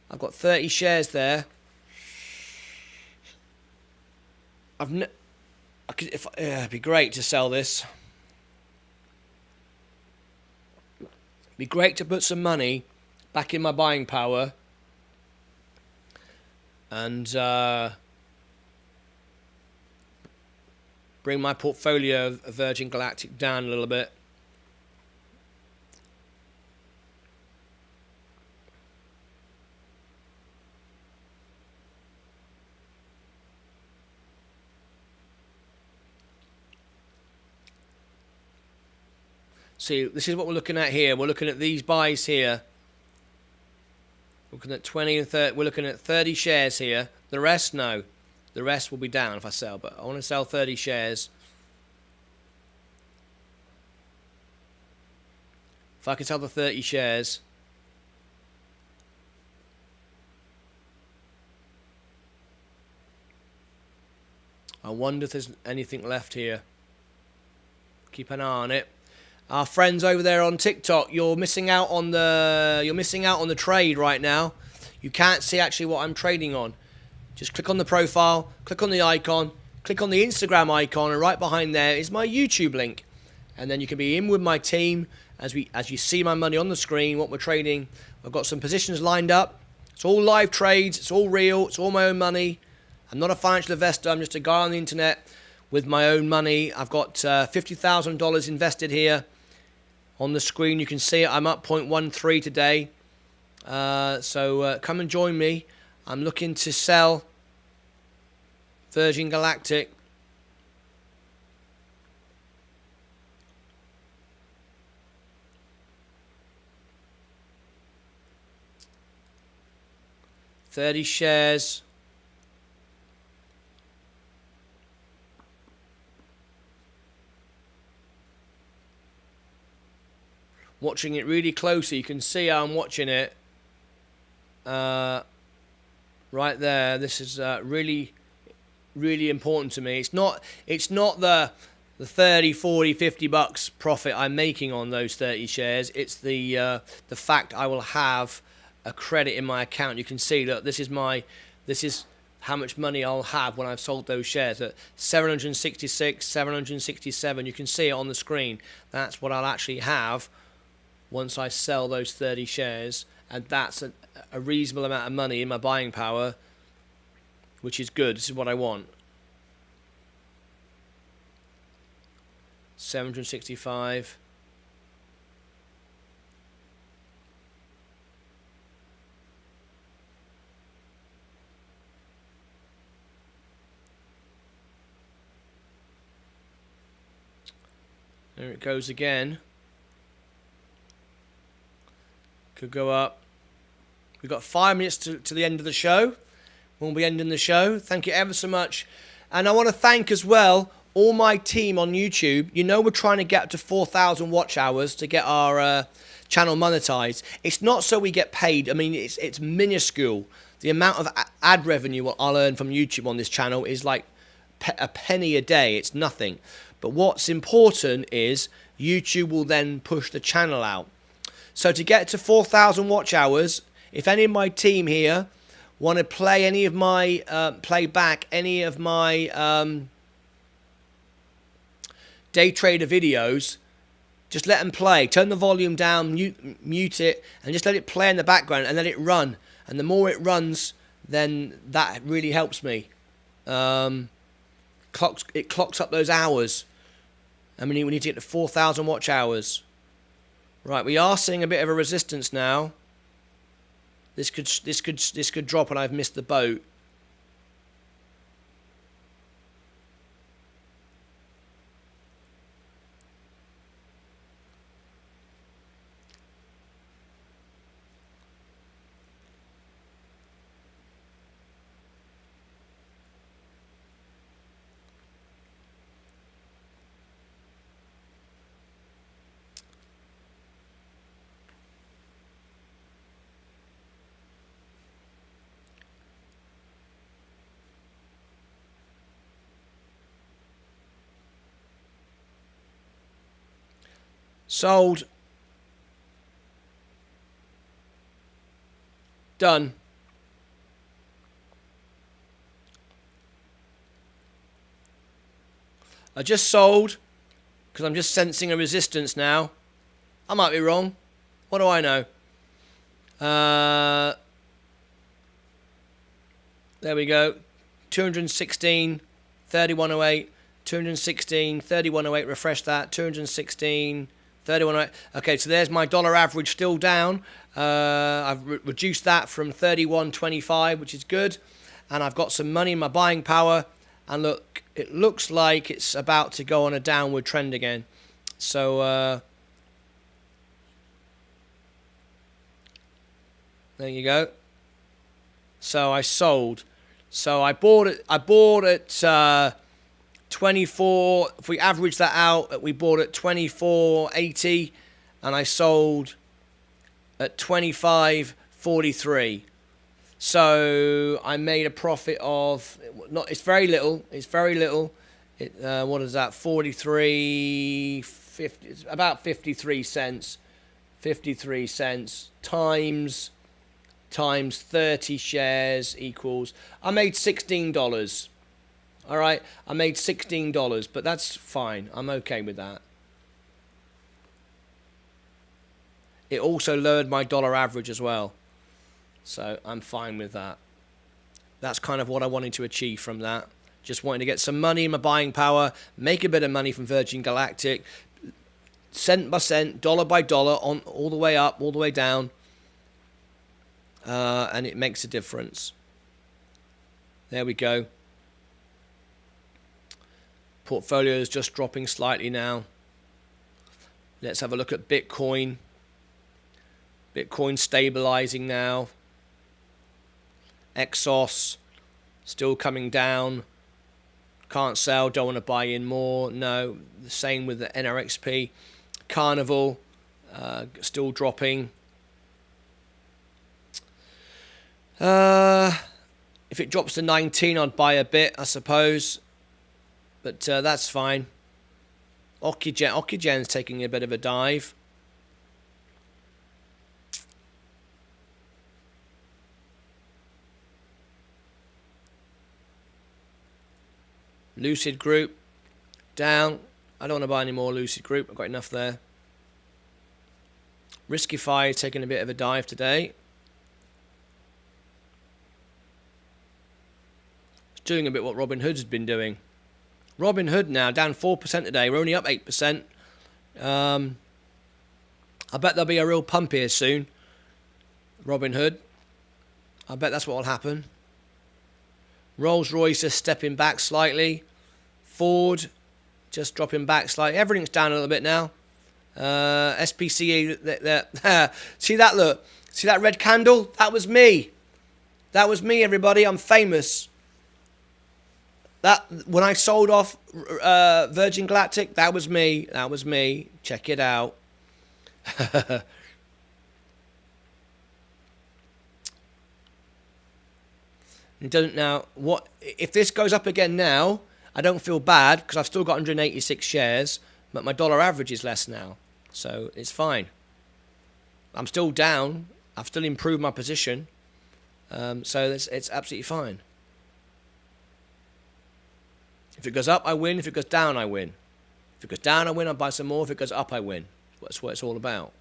I've got 30 shares there. It'd be great to sell this. It'd be great to put some money back in my buying power and bring my portfolio of Virgin Galactic down a little bit. See, this is what we're looking at here. We're looking at these buys here. We're looking at 20 and 30. We're looking at 30 shares here. The rest, no. The rest will be down if I sell, but I want to sell 30 shares. If I can sell the 30 shares. I wonder if there's anything left here. Keep an eye on it. Our friends over there on TikTok, you're missing out on the trade right now. You can't see actually what I'm trading on. Just click on the profile, click on the icon, click on the Instagram icon, and right behind there is my YouTube link. And then you can be in with my team as you see my money on the screen, what we're trading. I've got some positions lined up. It's all live trades, it's all real, it's all my own money. I'm not a financial investor, I'm just a guy on the internet with my own money. I've got $50,000 invested here. On the screen, you can see it. I'm up 0.13 today. So come and join me. I'm looking to sell Virgin Galactic. $30 shares. watching it really closely. You can see how I'm watching it. Right there. This is really, really important to me. It's not the 30, 40, 50 bucks profit I'm making on those 30 shares. It's the fact I will have a credit in my account. You can see that this is how much money I'll have when I've sold those shares at 766, 767. You can see it on the screen. That's what I'll actually have once I sell those 30 shares, and that's a reasonable amount of money in my buying power, which is good. This is what I want. 765. There it goes again. Could go up. We've got 5 minutes to the end of the show. We'll be ending the show. Thank you ever so much. And I want to thank as well all my team on YouTube. You know, we're trying to get up to 4,000 watch hours to get our channel monetized. It's not so we get paid. I mean, it's minuscule. The amount of ad revenue I'll earn from YouTube on this channel is like a penny a day. It's nothing. But what's important is YouTube will then push the channel out. So to get to 4,000 watch hours, if any of my team here want to play any of my play back any of my day trader videos, just let them play. Turn the volume down, mute it, and just let it play in the background and let it run. And the more it runs, then that really helps me. It clocks up those hours. I mean, we need to get to 4,000 watch hours. Right, we are seeing a bit of a resistance now. This could drop, and I've missed the boat. Sold. Done. I just sold because I'm just sensing a resistance now. I might be wrong. What do I know? There we go. 216, 3108, 216, 3108. Refresh that. 216. 31. Okay, so there's my dollar average still down. I've reduced that from 31.25, which is good. And I've got some money in my buying power. And look, it looks like it's about to go on a downward trend again. So there you go. So I sold. So I bought at 24, if we average that out, we bought at 24.80 and I sold at 25.43. So I made a profit of, it's very little. What is that? 43, 50, it's about 53 cents. 53 cents times 30 shares equals, I made $16. All right, I made $16, but that's fine. I'm okay with that. It also lowered my dollar average as well. So I'm fine with that. That's kind of what I wanted to achieve from that. Just wanted to get some money in my buying power, make a bit of money from Virgin Galactic, cent by cent, dollar by dollar, on all the way up, all the way down. And it makes a difference. There we go. Portfolio is just dropping slightly now. Let's have a look at Bitcoin. Bitcoin stabilizing now. Exos still coming down. Can't sell, don't want to buy in more. No, the same with the NRXP. Carnival Still dropping. If it drops to 19, I'd buy a bit, I suppose. But that's fine. Oxygen's taking a bit of a dive. Lucid Group down. I don't want to buy any more Lucid Group. I've got enough there. Riskify is taking a bit of a dive today. It's doing a bit what Robinhood's been doing. Robinhood now down 4% today. We're only up 8%. I bet there'll be a real pump here soon. Robinhood. I bet that's what will happen. Rolls-Royce just stepping back slightly. Ford just dropping back slightly. Everything's down a little bit now. SPCE, see that, look? See that red candle? That was me. That was me, everybody. I'm famous. That when I sold off Virgin Galactic, that was me. That was me. Check it out. It doesn't now. What if this goes up again now? I don't feel bad because I've still got 186 shares, but my dollar average is less now, so it's fine. I'm still down. I've still improved my position, so it's absolutely fine. If it goes up, I win. If it goes down, I win. If it goes down, I win. I buy some more. If it goes up, I win. That's what it's all about.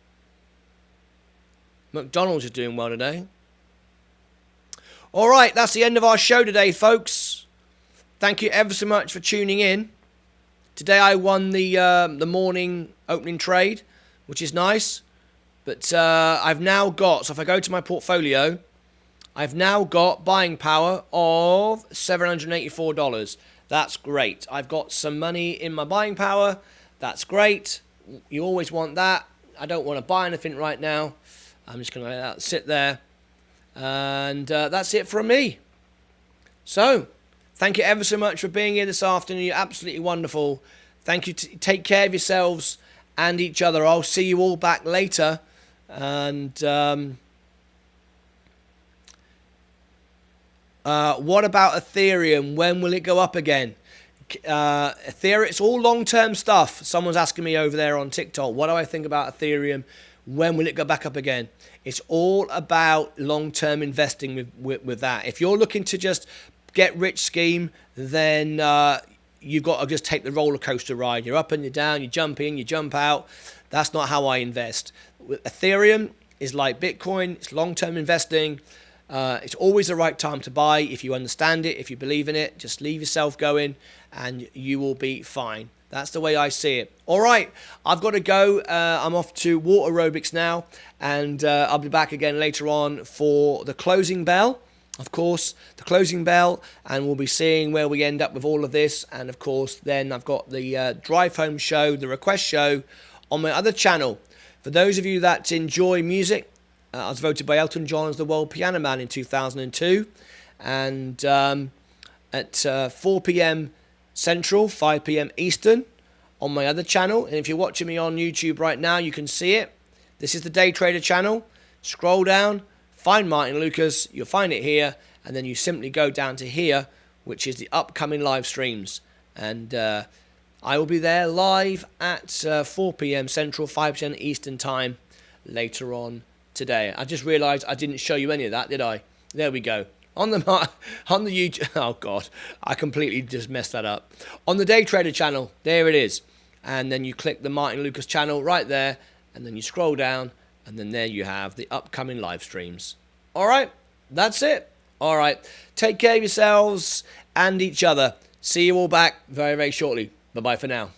McDonald's is doing well today. All right, that's the end of our show today, folks. Thank you ever so much for tuning in. Today I won the morning opening trade, which is nice. But I've now got, so if I go to my portfolio, I've now got buying power of $784. That's great. I've got some money in my buying power. That's great. You always want that. I don't want to buy anything right now. I'm just going to let that sit there. And that's it from me. So, thank you ever so much for being here this afternoon. You're absolutely wonderful. Thank you. Take care of yourselves and each other. I'll see you all back later. And what about Ethereum? When will it go up again? Ethereum, it's all long-term stuff. Someone's asking me over there on TikTok, what do I think about Ethereum? When will it go back up again? It's all about long-term investing with that. If you're looking to just get rich scheme, then you've got to just take the roller coaster ride. You're up and you're down, you jump in, you jump out. That's not how I invest. Ethereum is like Bitcoin. It's long-term investing. It's always the right time to buy. If you understand it, if you believe in it, just leave yourself going and you will be fine. That's the way I see it. All right, I've got to go. I'm off to water aerobics now, and I'll be back again later on for the closing bell. Of course, the closing bell, and we'll be seeing where we end up with all of this. And of course, then I've got the drive home show, the request show on my other channel. For those of you that enjoy music, I was voted by Elton John as the World Piano Man in 2002. And at 4 p.m. Central, 5 p.m. Eastern on my other channel. And if you're watching me on YouTube right now, you can see it. This is the Day Trader channel. Scroll down, find Martyn Lucas. You'll find it here. And then you simply go down to here, which is the upcoming live streams. And I will be there live at 4 p.m. Central, 5 p.m. Eastern time later on today. I just realized I didn't show you any of that, did I? There we go. On the YouTube, oh God, I completely just messed that up. On the Day Trader channel, there it is. And then you click the Martyn Lucas channel right there, and then you scroll down, and then there you have the upcoming live streams. All right, that's it. All right, take care of yourselves and each other. See you all back very, very shortly. Bye-bye for now.